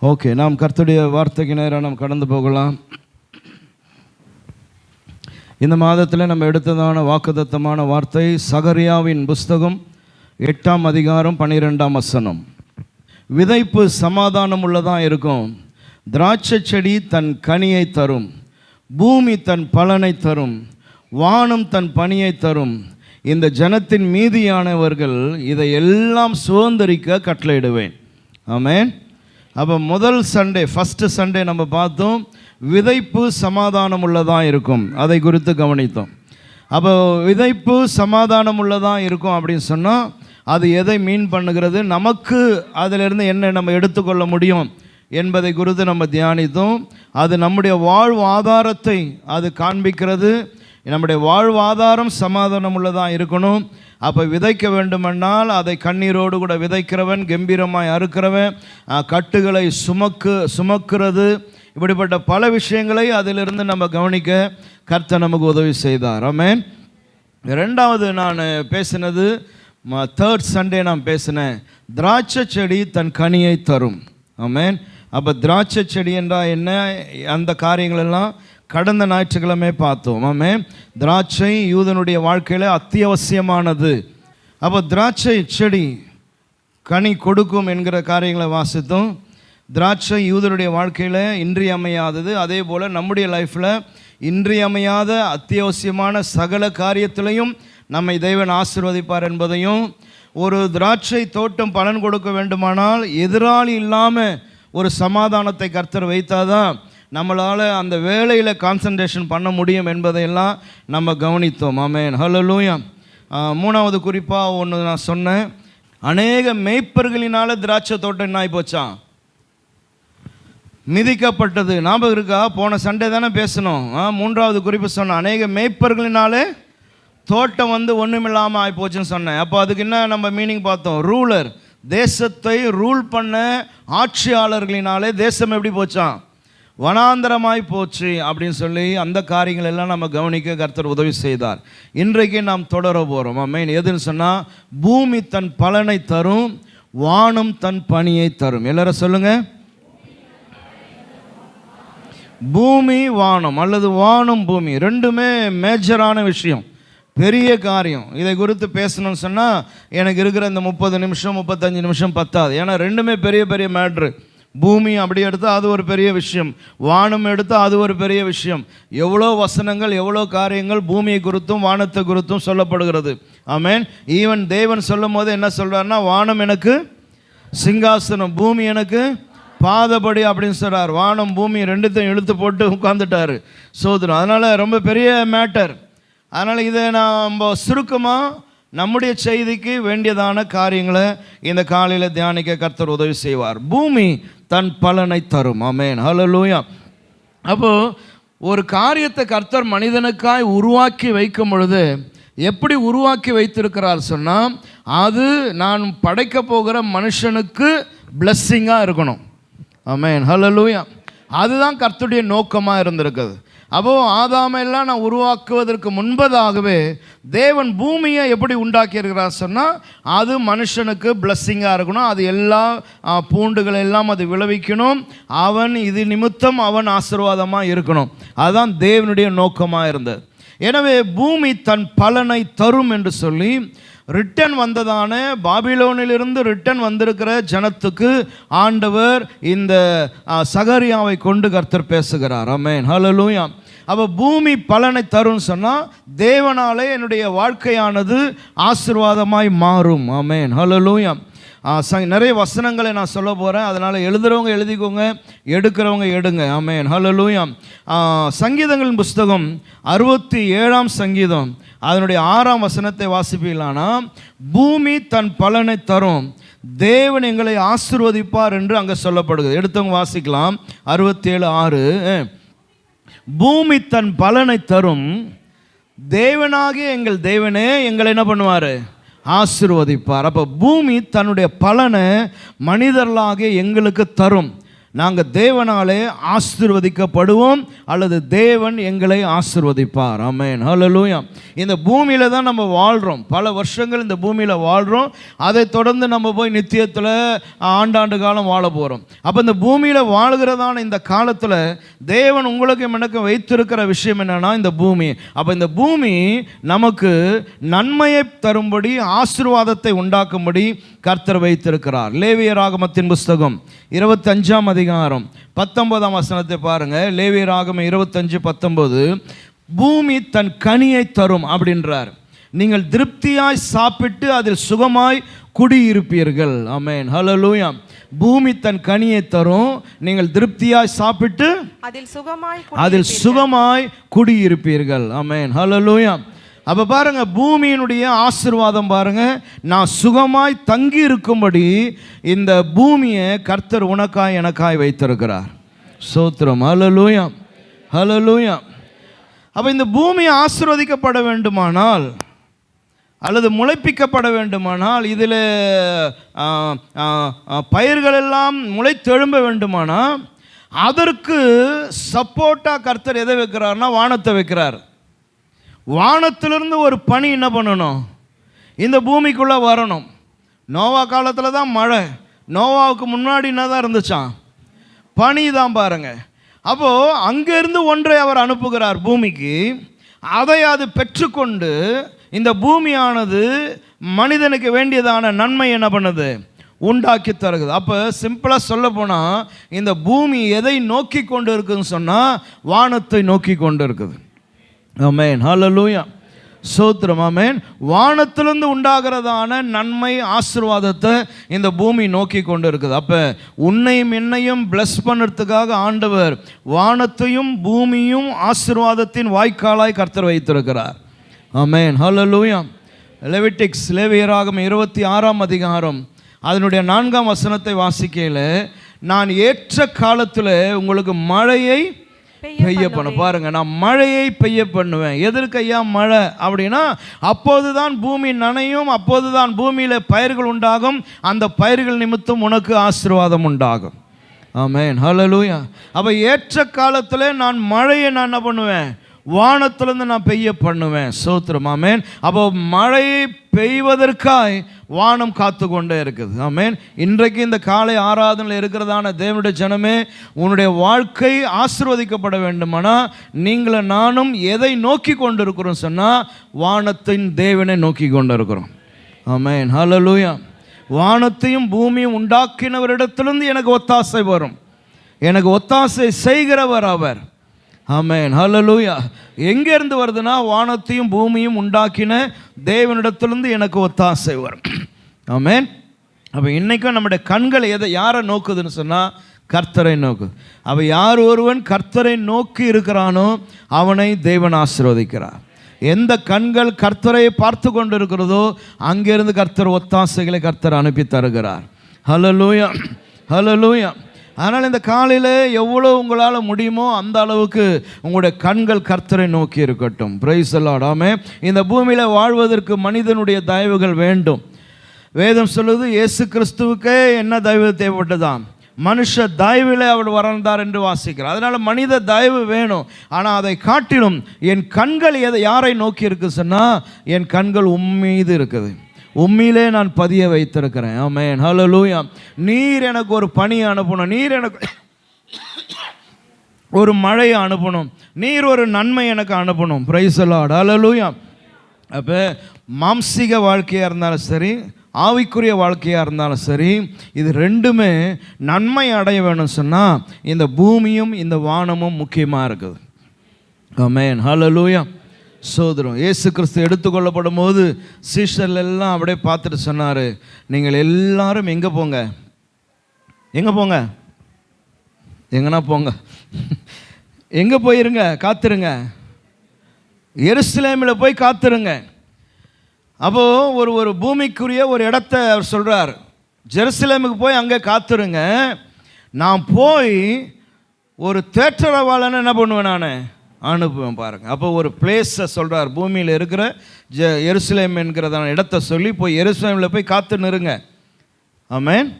Okay, நாம் கர்த்தருடைய வார்த்தைக்கு நேராக நாம் கடந்து போகலாம். இந்த மாதத்தில் நம்ம எடுத்ததான வாக்குத்தத்தமான வார்த்தை சகரியாவின் புஸ்தகம் 8ஆம் அதிகாரம் 12ஆம் வசனம். விதைப்பு சமாதானம் உள்ளதாக இருக்கும், திராட்சை செடி தன் கனியை தரும், பூமி தன் பலனை தரும், வானம் தன் பனியை தரும், இந்த ஜனத்தின் மீதியானவர்கள் இதை எல்லாம் சுதந்தரிக்க கட்டளையிடுவேன். ஆமென். அப்போ முதல் சண்டே, ஃபஸ்ட்டு சண்டே நம்ம பார்த்தோம், விதைப்பு சமாதானம் உள்ளதாக இருக்கும், அதை குறித்து கவனித்தோம். அப்போ விதைப்பு சமாதானம் உள்ளதாக இருக்கும் அப்படின்னு சொன்னால் அது எதை மீன் பண்ணுகிறது, நமக்கு அதிலிருந்து என்ன நம்ம எடுத்துக்கொள்ள முடியும் என்பதை குறித்து நம்ம தியானித்தோம். அது நம்முடைய வாழ்வாதாரத்தை அது காண்பிக்கிறது. நம்முடைய வாழ்வாதாரம் சமாதானம் உள்ளதாக இருக்கணும். அப்போ விதைக்க வேண்டுமென்றால் அதை கண்ணீரோடு கூட விதைக்கிறவன், கம்பீரமாய் அறுக்கிறவன், கட்டுகளை சுமக்கிறது, இப்படிப்பட்ட பல விஷயங்களை அதிலிருந்து நம்ம கவனிக்க கர்த்தர் நமக்கு உதவி செய்தார். ஆமென். ரெண்டாவது நான் பேசினது, தேர்ட் சண்டே நான் பேசினேன், திராட்சை செடி தன் கனியை தரும். ஆமென். அப்போ திராட்சை செடி என்றால் என்ன, அந்த காரியங்களெல்லாம் கடந்த ஞாயிற்றுக்கிழமை பார்த்தோம். ஆமென். திராட்சை யூதனுடைய வாழ்க்கையில் அத்தியாவசியமானது. அப்போ திராட்சை செடி கனி கொடுக்கும் என்கிற காரியங்களை வாசித்தோம். திராட்சை யூதனுடைய வாழ்க்கையில் இன்றியமையாதது. அதே போல் நம்முடைய லைஃப்பில் இன்றியமையாத அத்தியாவசியமான சகல காரியத்திலையும் நம்மை தேவன் ஆசீர்வதிப்பார் என்பதையும், ஒரு திராட்சை தோட்டம் பலன் கொடுக்க வேண்டுமானால் எதிராளி இல்லாமல் ஒரு சமாதானத்தை கர்த்தர் வைத்தாதான் நம்மளால் அந்த வேலையில் கான்சன்ட்ரேஷன் பண்ண முடியும் என்பதையெல்லாம் நம்ம கவனித்தோம். ஆமென். ஹல்லேலூயா. மூணாவது குறிப்பாக ஒன்று நான் சொன்னேன், அநேக மேய்ப்பர்களினால திராட்சை தோட்டம் என்ன ஆகி போச்சான், மிதிக்கப்பட்டது. ஞாபகம் இருக்கா? போன சண்டே தானே பேசணும். மூன்றாவது குறிப்பு சொன்னேன், அநேக மேய்ப்பர்களினாலே தோட்டம் ஒன்றுமில்லாமல் ஆகி போச்சுன்னு சொன்னேன். அப்போ அதுக்கு என்ன நம்ம மீனிங் பார்த்தோம், ரூலர், தேசத்தை ரூல் பண்ண ஆட்சியாளர்களினாலே தேசம் எப்படி போச்சான், வனாந்தரமாய் போச்சு அப்படின்னு சொல்லி அந்த காரியங்கள் எல்லாம் நம்ம கவனிக்க கர்த்தர் உதவி செய்தார். இன்றைக்கு நாம் தொடர போகிறோம். ஆமென். எதுன்னு சொன்னால், பூமி தன் பலனை தரும், வானம் தன் பனியை தரும். எல்லாரும் சொல்லுங்க, பூமி வானம் அல்லது வானம் பூமி ரெண்டுமே மேஜரான விஷயம், பெரிய காரியம். இதை குறித்து பேசணும்னு சொன்னால் எனக்கு இருக்கிற இந்த 30 நிமிஷம் 35 நிமிஷம் பத்தாது. ஏன்னா ரெண்டுமே பெரிய பெரிய மேட்ரு. பூமி அப்படி எடுத்தால் அது ஒரு பெரிய விஷயம், வானம் எடுத்தால் அது ஒரு பெரிய விஷயம். எவ்வளோ வசனங்கள், எவ்வளோ காரியங்கள் பூமியை குறித்தும் வானத்தை குறித்தும் சொல்லப்படுகிறது. ஆமென். ஈவன் தேவன் சொல்லும் போது என்ன சொல்கிறாருன்னா, வானம் எனக்கு சிங்காசனம், பூமி எனக்கு பாதபடி அப்படின்னு சொல்கிறார். வானம் பூமி ரெண்டுத்தையும் இழுத்து போட்டு உட்காந்துட்டார் சோதனம். அதனால் ரொம்ப பெரிய மேட்டர். அதனால் இதை நம்ம சுருக்கமாக நம்முடைய செய்திக்கு வேண்டியதான காரியங்களை இந்த காலையில் தியானிக்க கர்த்தர் உதவி செய்வார். பூமி தன் பலனை தரும். ஆமென். ஹல்லேலூயா. அப்போது ஒரு காரியத்தை கர்த்தர் மனிதனுக்காய் உருவாக்கி வைக்கும் பொழுது எப்படி உருவாக்கி வைத்திருக்கிறார் சொன்னால், அது நான் படைக்க போகிற மனுஷனுக்கு பிளஸ்ஸிங்காக இருக்கணும். ஆமென். ஹல்லேலூயா. அதுதான் கர்த்தருடைய நோக்கமாக இருந்திருக்குது. அப்போது ஆதாமெல்லாம் நான் உருவாக்குவதற்கு முன்பதாகவே தேவன் பூமியை எப்படி உண்டாக்கியிருக்கிறார் சொன்னால், அது மனுஷனுக்கு பிளஸ்ஸிங்காக இருக்கணும், அது எல்லா பூண்டுகள் எல்லாம் அது விளைவிக்கணும், அவன் இது நிமித்தம் அவன் ஆசீர்வாதமாக இருக்கணும். அதுதான் தேவனுடைய நோக்கமாக இருந்தது. எனவே பூமி தன் பலனை தரும் என்று சொல்லி ரிட்டன் வந்ததான பாபிலோனிலிருந்து ரிட்டன் வந்திருக்கிற ஜனத்துக்கு ஆண்டவர் இந்த சகரியாவை கொண்டு கர்த்தர் பேசுகிறார். ஆமென். ஹல்லேலூயா. அப்போ பூமி பலனை தரும் சொன்னால் தேவனாலே என்னுடைய வாழ்க்கையானது ஆசீர்வாதமாய் மாறும். ஆமென். ஹல்லேலூயா. நிறைய வசனங்களை நான் சொல்ல போகிறேன், அதனால் எழுதுகிறவங்க எழுதிக்கோங்க, எடுக்கிறவங்க எடுங்க. ஆமென். ஹல்லேலூயா. சங்கீதங்களின் புஸ்தகம் 67ஆம் சங்கீதம் அதனுடைய 6ஆம் வசனத்தை வாசிப்பீங்களானா, பூமி தன் பலனை தரும், தேவன் எங்களை ஆசீர்வதிப்பார் என்று அங்கே சொல்லப்படுகிறது. எடுத்தவங்க வாசிக்கலாம். 67:6, பூமி தன் பலனை தரும், தேவனாகிய எங்கள் தேவனே எங்களை என்ன பண்ணுவார், ஆசீர்வதிப்பார். அப்போ பூமி தன்னுடைய பலனை மனிதர்களாகிய எங்களுக்கு தரும். நாங்கள் தேவனாலே ஆசீர்வதிக்கப்படுவோம் அல்லது தேவன் எங்களை ஆசீர்வதிப்பார். ஆமென், ஹல்லேலூயா. இந்த பூமியில் தான் நம்ம வாழ்கிறோம், பல வருஷங்கள் இந்த பூமியில் வாழ்கிறோம். அதை தொடர்ந்து நம்ம போய் நித்தியத்தில் ஆண்டாண்டு காலம் வாழ போகிறோம். அப்போ இந்த பூமியில் வாழ்கிறதான இந்த காலத்தில் தேவன் உங்களுக்கு எனக்கு வைத்திருக்கிற விஷயம் என்னன்னா இந்த பூமி. அப்போ இந்த பூமி நமக்கு நன்மையை தரும்படி ஆசீர்வாதத்தை உண்டாக்கும்படி கர்த்தர் வைத்திருக்கிறார். லேவியராகமத்தின் புஸ்தகம் 25ஆம் அதிகாரம் 19ஆம் வசனத்தை பாருங்க. லேவியராகமம் 25:19 பூமி தன் கனியை தரும் அப்படின்றார். நீங்கள் திருப்தியாய் சாப்பிட்டு அதில் சுகமாய் குடியிருப்பீர்கள். ஆமென், ஹல்லேலூயா. பூமி தன் கனியை தரும், நீங்கள் திருப்தியாய் சாப்பிட்டு அதில் சுகமாய் குடியிருப்பீர்கள். ஆமென், ஹல்லேலூயா. அப்போ பாருங்க, பூமியினுடைய ஆசீர்வாதம் பாருங்க, நான் சுகமாய் தங்கி இருக்கும்படி இந்த பூமியை கர்த்தர் உனக்காய் எனக்காய் வைத்திருக்கிறார். ஸ்தோத்திரம், ஹல்லேலூயா, ஹல்லேலூயா. அப்போ இந்த பூமி ஆசீர்வதிக்கப்பட வேண்டுமானால் அல்லது முளைப்பிக்கப்பட வேண்டுமானால், இதில் பயிர்கள் எல்லாம் முளைத்தெழும்ப வேண்டுமானால் அதற்கு சப்போர்ட்டாக கர்த்தர் எதை வைக்கிறார்னா வானத்தை வைக்கிறார். வானத்திலிருந்து ஒரு பனி என்ன பண்ணணும், இந்த பூமிக்குள்ளே வரணும். நோவா காலத்தில் தான் மழை, நோவாவுக்கு முன்னாடி என்ன தான் இருந்துச்சான், பனி தான் பாருங்க. அப்போது அங்கேருந்து ஒன்றை அவர் அனுப்புகிறார் பூமிக்கு, அதை அது பெற்றுக்கொண்டு இந்த பூமியானது மனிதனுக்கு வேண்டியதான நன்மை என்ன பண்ணுது, உண்டாக்கி தருகுது. அப்போ சிம்பிளாக சொல்ல போனால் இந்த பூமி எதை நோக்கி கொண்டு இருக்குதுன்னு சொன்னால் வானத்தை நோக்கி கொண்டு இருக்குது. ஆமென், ஹல்லேலூயா, ஸ்தோத்திரம், ஆமென். வானத்திலிருந்து உண்டாகிறதான நன்மை ஆசீர்வாதத்தை இந்த பூமி நோக்கி கொண்டு இருக்குது. அப்போ உன்னையும் என்னையும் பிளஸ் பண்ணுறதுக்காக ஆண்டவர் வானத்தையும் பூமியும் ஆசீர்வாதத்தின் வாய்க்காலாய் கர்த்தர் வைத்திருக்கிறார். ஆமென், ஹல்லேலூயா. லெவிட்டிக்ஸ், லேவியராகமம் 26ஆம் அதிகாரம் அதனுடைய 4ஆம் வசனத்தை வாசிக்கையில், நான் ஏற்ற காலத்தில் உங்களுக்கு மழையை பெய்ய பண்ண பாருங்க, நான் மழையை பெய்ய பண்ணுவேன். எதற்கு ஐயா மழை அப்படின்னா, அப்போதுதான் பூமி நனையும், அப்போதுதான் பூமியில் பயிர்கள் உண்டாகும், அந்த பயிர்கள் நிமித்தம் உனக்கு ஆசீர்வாதம் உண்டாகும். ஆமென், ஹல்லேலூயா. அப்போ ஏற்ற காலத்தில் நான் மழையை நான் என்ன பண்ணுவேன், வானத்திலிருந்து நான் பெய்ய பண்ணுவேன். ஸ்தோத்திரம், ஆமென். அப்போ மழை பெய்வதற்காய் வானம் காத்து கொண்டே இருக்குது. ஆமென். இன்றைக்கு இந்த காலை ஆராதனையில் இருக்கிறதான தேவனுடைய ஜனமே, உன்னுடைய வாழ்க்கை ஆசீர்வதிக்கப்பட வேண்டுமானா நீங்களும் நானும் எதை நோக்கி கொண்டு இருக்கிறோம் சொன்னால் வானத்தின் தேவனை நோக்கி கொண்டு இருக்கிறோம். ஆமென், ஹல்லேலூயா. வானத்தையும் பூமியும் உண்டாக்கினவரிடத்திலிருந்து எனக்கு ஒத்தாசை வரும், எனக்கு ஒத்தாசை செய்கிறவர் அவர். ஆமென், ஹல்லேலூயா. எங்கேருந்து வருதுன்னா வானத்தையும் பூமியும் உண்டாக்கின தேவனிடத்திலிருந்து எனக்கு ஒத்தாசை வரும். ஆமென். அப்போ இன்றைக்கும் நம்முடைய கண்கள் யாரை நோக்குதுன்னு சொன்னால் கர்த்தரை நோக்குது. அப்போ யார் ஒருவன் கர்த்தரை நோக்கி இருக்கிறானோ அவனை தேவன் ஆசீர்வதிக்கிறார். எந்த கண்கள் கர்த்தரை பார்த்து கொண்டு இருக்கிறதோ அங்கேருந்து கர்த்தர் ஒத்தாசைகளை கர்த்தர் அனுப்பி தருகிறார். ஹல்லேலூயா, ஹல்லேலூயா. அதனால் இந்த காலையில் எவ்வளோ உங்களால் முடியுமோ அந்த அளவுக்கு உங்களுடைய கண்கள் கர்த்தரை நோக்கி இருக்கட்டும். பிரைஸ் தி லார்ட், ஆமென். இந்த பூமியில் வாழ்வதற்கு மனிதனுடைய தயவுகள் வேண்டும். வேதம் சொல்லுது, இயேசு கிறிஸ்துவுக்கே என்ன தயவு தேவைப்பட்டதாம், மனுஷ தயவில் அவர் வளர்ந்தார் என்று வாசிக்கிறார். அதனால் மனித தயவு வேணும். ஆனால் அதை காட்டிலும் என் கண்கள் யாரை நோக்கி இருக்கு சொன்னால் என் கண்கள் உம்மீது இருக்குது, உம்மிலே நான் பதிய வைத்திருக்கிறேன். ஆமென், ஹல்லேலூயா. நீர் எனக்கு ஒரு பனியை அனுப்பணும், நீர் எனக்கு ஒரு மழையை அனுப்பணும், நீர் ஒரு நன்மை எனக்கு அனுப்பணும். பிரைஸ் தி லார்ட், ஹல்லேலூயா. அப்போ மாம்சீக வாழ்க்கையாக இருந்தாலும் சரி, ஆவிக்குரிய வாழ்க்கையாக இருந்தாலும் சரி, இது ரெண்டுமே நன்மை அடைய வேணும் சொன்னால் இந்த பூமியும் இந்த வானமும் முக்கியமாக இருக்குது. ஆமென், ஹல்லேலூயா. சோதரம் இயேசு கிறிஸ்து எடுத்துக்கொள்ளப்படும் போது சீஷர்கள் எல்லாம் அப்படியே பார்த்துட்டு சொன்னார், நீங்கள் எல்லாரும் எங்கே போங்க, எங்கே போங்க, எங்கன்னா போங்க, எங்கே போயிருங்க, காத்துருங்க, எருசலேமில் போய் காத்துருங்க. அப்போது ஒரு பூமிக்குரிய ஒரு இடத்த அவர் சொல்கிறார், ஜெருசலேமுக்கு போய் அங்கே காத்துருங்க, நான் போய் ஒரு தேற்றரவாளனை என்ன பண்ணுவேன், நான் அனுப்புவேன். பாருங்கள், அப்போ ஒரு பிளேஸை சொல்கிறார், பூமியில் இருக்கிற எருசலேம் என்கிறதான இடத்த சொல்லி போய் எருசலேமில் போய் காத்து நிறுங்க. ஆமென்.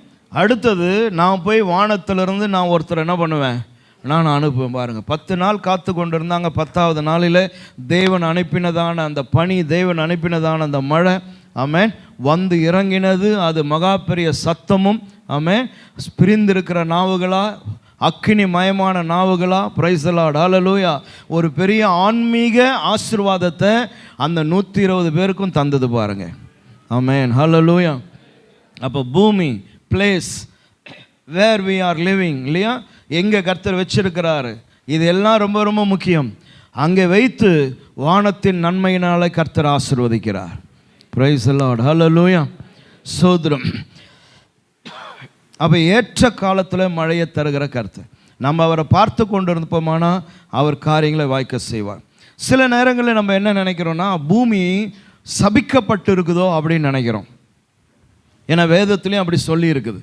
அடுத்தது நான் போய் வானத்திலிருந்து நான் ஒருத்தர் என்ன பண்ணுவேன், நான் அனுப்புவேன். பாருங்கள், 10 நாள் காத்து கொண்டு இருந்தாங்க. 10வது நாளில் தேவன் அனுப்பினதான அந்த பனி, தேவன் அனுப்பினதான அந்த மழை, ஆமென், வந்து இறங்கினது. அது மகா பெரிய சத்தமும், ஆமென், பிரிந்திருக்கிற நாவுகளா, அக்கினி மயமான நாவுகளா, பிரைஸ் தி லார்ட், ஹல்லேலூயா, ஒரு பெரிய ஆன்மீக ஆசீர்வாதத்தை அந்த 120 பேருக்கும் தந்தது பாருங்க. ஆமென், ஹல்லேலூயா. அப்போ பூமி, place where we are living, இல்லையா, எங்கே கர்த்தர் வச்சிருக்கிறாரு, இது எல்லாம் ரொம்ப ரொம்ப முக்கியம். அங்கே வைத்து வானத்தின் நன்மையினாலே கர்த்தர் ஆசீர்வதிக்கிறார். பிரைஸ் தி லார்ட், ஹல்லேலூயா, சோதரம். அப்போ ஏற்ற காலத்தில் மழையை தருகிற கர்த்தர். நம்ம அவரை பார்த்து கொண்டு இருப்போமானா அவர் காரியங்களை வாய்க்க செய்வார். சில நேரங்களில் நம்ம என்ன நினைக்கிறோன்னா, பூமி சபிக்கப்பட்டு இருக்குதோ அப்படின்னு நினைக்கிறோம். ஏன்னா வேதத்துலேயும் அப்படி சொல்லி இருக்குது.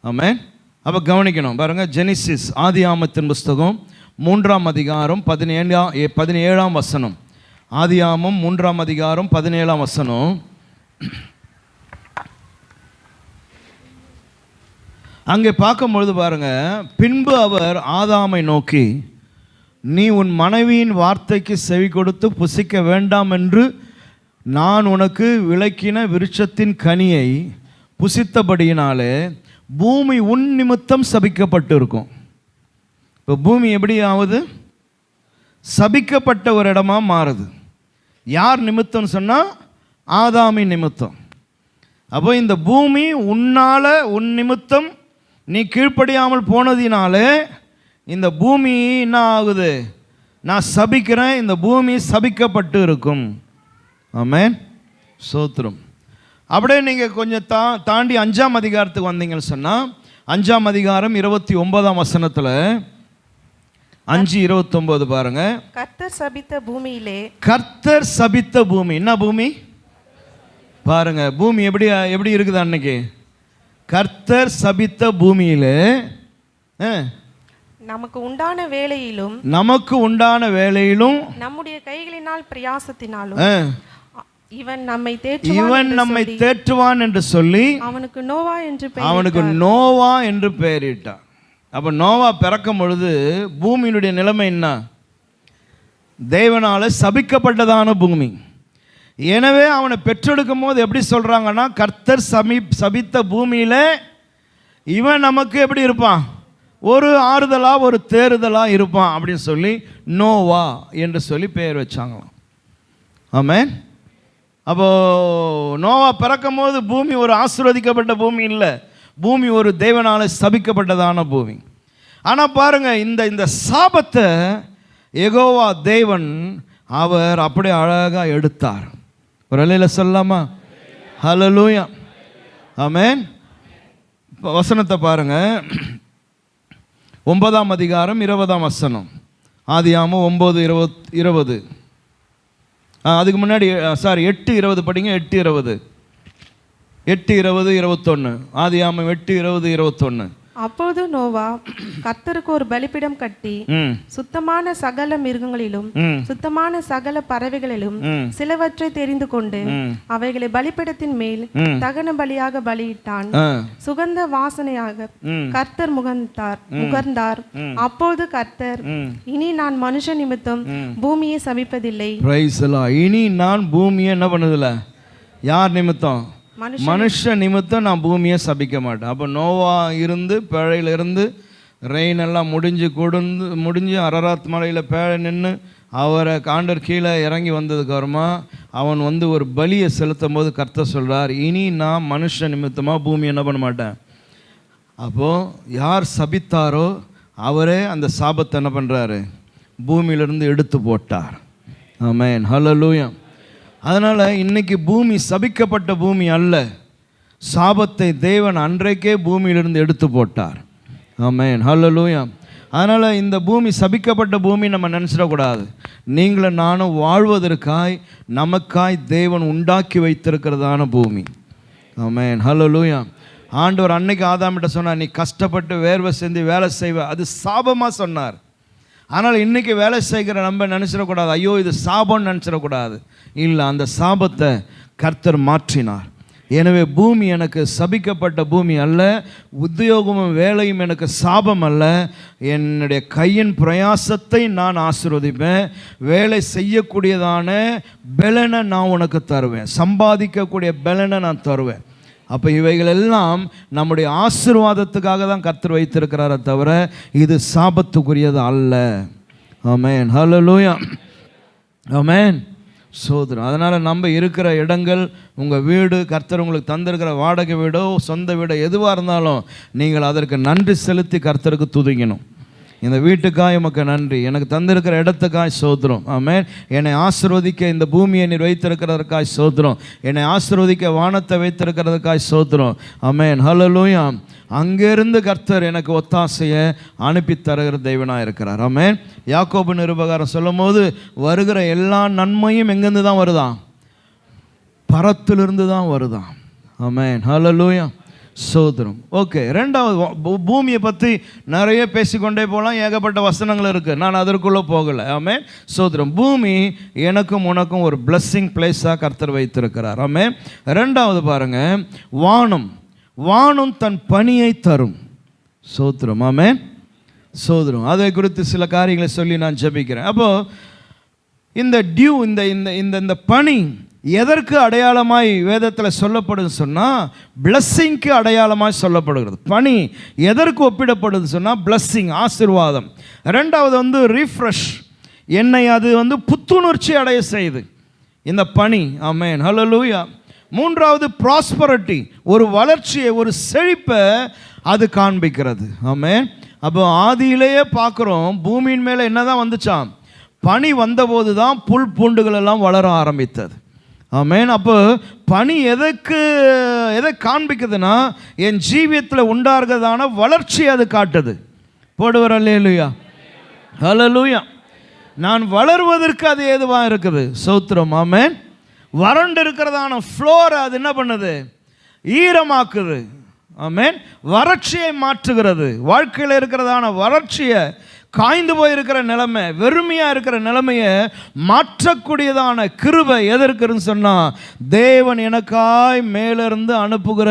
ஆமென். அப்போ கவனிக்கணும் பாருங்கள், ஜெனிசிஸ், ஆதி ஆமத்தின் புஸ்தகம் 3ஆம் அதிகாரம் 17ஆம் வசனம். ஆதி ஆமம் 3ஆம் அதிகாரம் 17ஆம் வசனம். அங்கே பார்க்கும்பொழுது பாருங்க, பின்பு அவர் ஆதாமை நோக்கி, நீ உன் மனைவியின் வார்த்தைக்கு செவி கொடுத்து புசிக்க வேண்டாம் என்று நான் உனக்கு விலக்கின விருட்சத்தின் கனியை புசித்தபடியினாலே பூமி உன் நிமித்தம் சபிக்கப்பட்டு இருக்கும். இப்போ பூமி எப்படி ஆகுது, சபிக்கப்பட்ட ஒரு இடமா மாறுது. யார் நிமித்தம் சொன்னால் ஆதாமின் நிமித்தம். அப்போ இந்த பூமி உன்னால, உன் நிமித்தம் நீ கீழ்ப்படியாமல் போனதினாலே இந்த பூமி என்ன ஆகுது, நான் சபிக்கிறேன், இந்த பூமி சபிக்கப்பட்டு இருக்கும். ஆமென், சோத்திரம். அப்படியே நீங்கள் கொஞ்சம் தாண்டி 5ஆம் அதிகாரத்துக்கு வந்தீங்கன்னு சொன்னால், 5ஆம் அதிகாரம் 29ஆம் வசனத்தில் 5:29 பாருங்க. கர்த்தர் சபித்த பூமியிலே, கர்த்தர் சபித்த பூமி, என்ன பூமி பாருங்க, பூமி எப்படி இருக்குது அன்னைக்கு. கர்த்தர் சபித்த பூமியிலே நமக்கு உண்டான வேலையிலும், நம்முடைய கைகளினால் பிரயாசத்தினாலும் இவன் நம்மை தேற்றுவான் என்று சொல்லி அவனுக்கு நோவா என்று பெயரிட்டான். அப்ப நோவா பிறக்கும் பொழுது பூமியினுடைய நிலைமை என்ன, தேவனால சபிக்கப்பட்டதான பூமி. எனவே அவனை பெற்றெடுக்கும் போது எப்படி சொல்றாங்கன்னா, கர்த்தர் சபித்த பூமியில இவன் நமக்கு எப்படி இருப்பான், ஒரு ஆறுதலா, ஒரு தேறுதலா இருப்பான் அப்படின்னு சொல்லி நோவா என்று சொல்லி பெயர் வச்சாங்களாம். ஆமென். அப்போ நோவா பிறக்கும் போது பூமி ஒரு ஆசீர்வதிக்கப்பட்ட பூமி இல்லை, பூமி ஒரு தேவனால சபிக்கப்பட்டதான பூமி. ஆனால் பாருங்க, இந்த சாபத்தை யெகோவா தேவன் அவர் அப்படியே அழகாக எடுத்தார். ஒரு அலையில சொல்லாமா, ஹல்லேலூயா, ஆமென். வசனத்தை பாருங்க, 9ஆம் அதிகாரம் 20ஆம் வசனம். ஆதியாகமம் 9:20. அதுக்கு முன்னாடி 8:20 படிங்க. 8:20-21. ஆதியாகமம் 8:20-21. அப்போது நோவா கர்த்தருக்கு ஒரு பலிபீடம் கட்டி சுத்தமான சகல மிருகங்களிலும் சுத்தமான சகல பறவைகளிலும் சிலவற்றை தெரிந்து கொண்டு அவைகளை பலிபீடத்தின் மேல் தகன பலியாக பலியிட்டான். சுகந்த வாசனையாக கர்த்தர் முகர்ந்தார். அப்போது கர்த்தர், இனி நான் மனுஷ நிமித்தம் பூமியை சபிப்பதில்லை. இனி நான் பூமியை என்ன பண்ணதில்லை, யார் நிமித்தம், மனுஷ நிமித்தம் நான் பூமியை சபிக்க மாட்டேன். அப்போ நோவா இருந்து பேழையிலிருந்து ரெயின் எல்லாம் முடிஞ்சு அரராத் மலையில் பேழை நின்று அவரை காண்டர் கீழே இறங்கி வந்ததுக்கு அப்புறமா அவன் ஒரு பலியை செலுத்தும் போது கர்த்தர் சொல்கிறார், இனி நான் மனுஷ நிமித்தமாக பூமி என்ன பண்ண மாட்டேன். அப்போது யார் சபித்தாரோ அவரே அந்த சாபத்தை என்ன பண்ணுறாரு, பூமியிலிருந்து எடுத்து போட்டார். ஆமென், ஹல்லேலூயா. அதனால் இன்னைக்கு பூமி சபிக்கப்பட்ட பூமி அல்ல, சாபத்தை தேவன் அன்றைக்கே பூமியிலிருந்து எடுத்து போட்டார். ஆமென், ஹல்லேலூயா. அதனால் இந்த பூமி சபிக்கப்பட்ட பூமி நம்ம நினச்சிடக்கூடாது. நீங்களும் நானும் வாழ்வதற்காய் நமக்காய் தேவன் உண்டாக்கி வைத்திருக்கிறதான பூமி. ஆமென், ஹல்லேலூயா. ஆண்டவர் அன்னைக்கு ஆதாமிட்ட சொன்னார், நீ கஷ்டப்பட்டு வேர்வை செஞ்சு வேலை செய்வ, அது சாபமாக சொன்னார். ஆனால் இன்றைக்கி வேலை செய்கிற நம்ம நினச்சிடக்கூடாது, ஐயோ இது சாபம்னு நினச்சிடக்கூடாது. இல்லை, அந்த சாபத்தை கர்த்தர் மாற்றினார். எனவே பூமி எனக்கு சபிக்கப்பட்ட பூமி அல்ல, உத்தியோகமும் வேலையும் எனக்கு சாபம் அல்ல. என்னுடைய கையின் பிரயாசத்தை நான் ஆசீர்வதிப்பேன். வேலை செய்யக்கூடியதான பலனை நான் உனக்கு தருவேன், சம்பாதிக்கக்கூடிய பலனை நான் தருவேன். அப்போ இவைகள் எல்லாம் நம்முடைய ஆசீர்வாதத்துக்காக தான் கர்த்தர் வைத்திருக்கிறாரே தவிர இது சாபத்துக்குரியது அல்ல. ஆமென், ஹல்லேலூயா, ஆமென், சோதரம். அதனால் நம்ம இருக்கிற இடங்கள், உங்கள் வீடு, கர்த்தர் உங்களுக்கு தந்திருக்கிற வாடகை வீடோ சொந்த வீடோ எதுவாக இருந்தாலும் நீங்கள் அதற்கு நன்றி செலுத்தி கர்த்தருக்கு துதிக்கணும். இந்த வீட்டுக்காய் உமக்கு நன்றி, எனக்கு தந்திருக்கிற இடத்துக்காய் சோதரம். ஆமென். என்னை ஆசீர்வதிக்க இந்த பூமியை நீர் வைத்திருக்கிறதற்காய் சோதரம், என்னை ஆசீர்வதிக்க வானத்தை வைத்திருக்கிறதுக்காய் சோதரம். ஆமென், ஹல்லேலூயா. அங்கேருந்து கர்த்தர் எனக்கு ஒத்தாசையை அனுப்பி தருகிற தெய்வனாக இருக்கிறார். ஆமென். யாக்கோபு நிருபகாரம் சொல்லும் போது வருகிற எல்லா நன்மையும் எங்கேருந்து தான் வருதான்? பரத்திலிருந்து தான் வருதான். ஆமென், ஹல்லேலூயா, சோதரம். ஓகே, ரெண்டாவது பூமியை பற்றி நிறைய பேசிக்கொண்டே போகலாம், ஏகப்பட்ட வசனங்கள் இருக்குது, நான் அதற்குள்ளே போகலை. ஆமென், சோதரம். பூமி எனக்கும் உனக்கும் ஒரு பிளஸ்ஸிங் பிளேஸாக கர்த்தர் வைத்திருக்கிறார். ஆமென். ரெண்டாவது பாருங்கள், வானம், வானம் தன் பணியை தரும். சோதரம், ஆமென், சோதரம். அதை குறித்து சில காரியங்களை சொல்லி நான் ஜெபிக்கிறேன். அப்போது இந்த டியூ, இந்த இந்த இந்த இந்த பனி எதற்கு அடையாளமாய் வேதத்தில் சொல்லப்படுது சொன்னால் பிளஸ்ஸிங்க்கு அடையாளமாய் சொல்லப்படுகிறது. பனி எதற்கு ஒப்பிடப்படுது சொன்னால் பிளஸ்ஸிங், ஆசீர்வாதம். ரெண்டாவது ரீஃப்ரெஷ், என்னை அது புத்துணர்ச்சி அடைய செய்யுது இந்த பனி. ஆமென், ஹல்லேலூயா. மூன்றாவது ப்ராஸ்பரிட்டி, ஒரு வளர்ச்சியை, ஒரு செழிப்பை அது காண்பிக்கிறது. ஆமென். அப்போ ஆதியிலேயே பார்க்குறோம், பூமியின் மேலே என்ன தான் வந்துச்சாம்? பனி வந்தபோது தான் புல் பூண்டுகள் எல்லாம் வளர ஆரம்பித்தது. ஆமென். அப்போ பனி எதை காண்பிக்குதுன்னா என் ஜீவியத்தில் உண்டாகிறதான வளர்ச்சி அது காட்டுது. போடுவர் அல்லேலூயா, ஹல்லேலூயா. நான் வளருவதற்கு அது ஏதுவாக இருக்குது. சோத்திரம், ஆமென். வறண்டு இருக்கிறதான ஃப்ளோரை அது என்ன பண்ணுது? ஈரமாக்குது. ஆமென். வறட்சியை மாற்றுகிறது. வாழ்க்கையில் இருக்கிறதான வறட்சியை, காய்ந்து போயிருக்கிற நிலைமை, வெறுமையாக இருக்கிற நிலைமையை மாற்றக்கூடியதான கிருபை எதற்குன்னு சொன்னால் தேவன் எனக்காய் மேலிருந்து அனுப்புகிற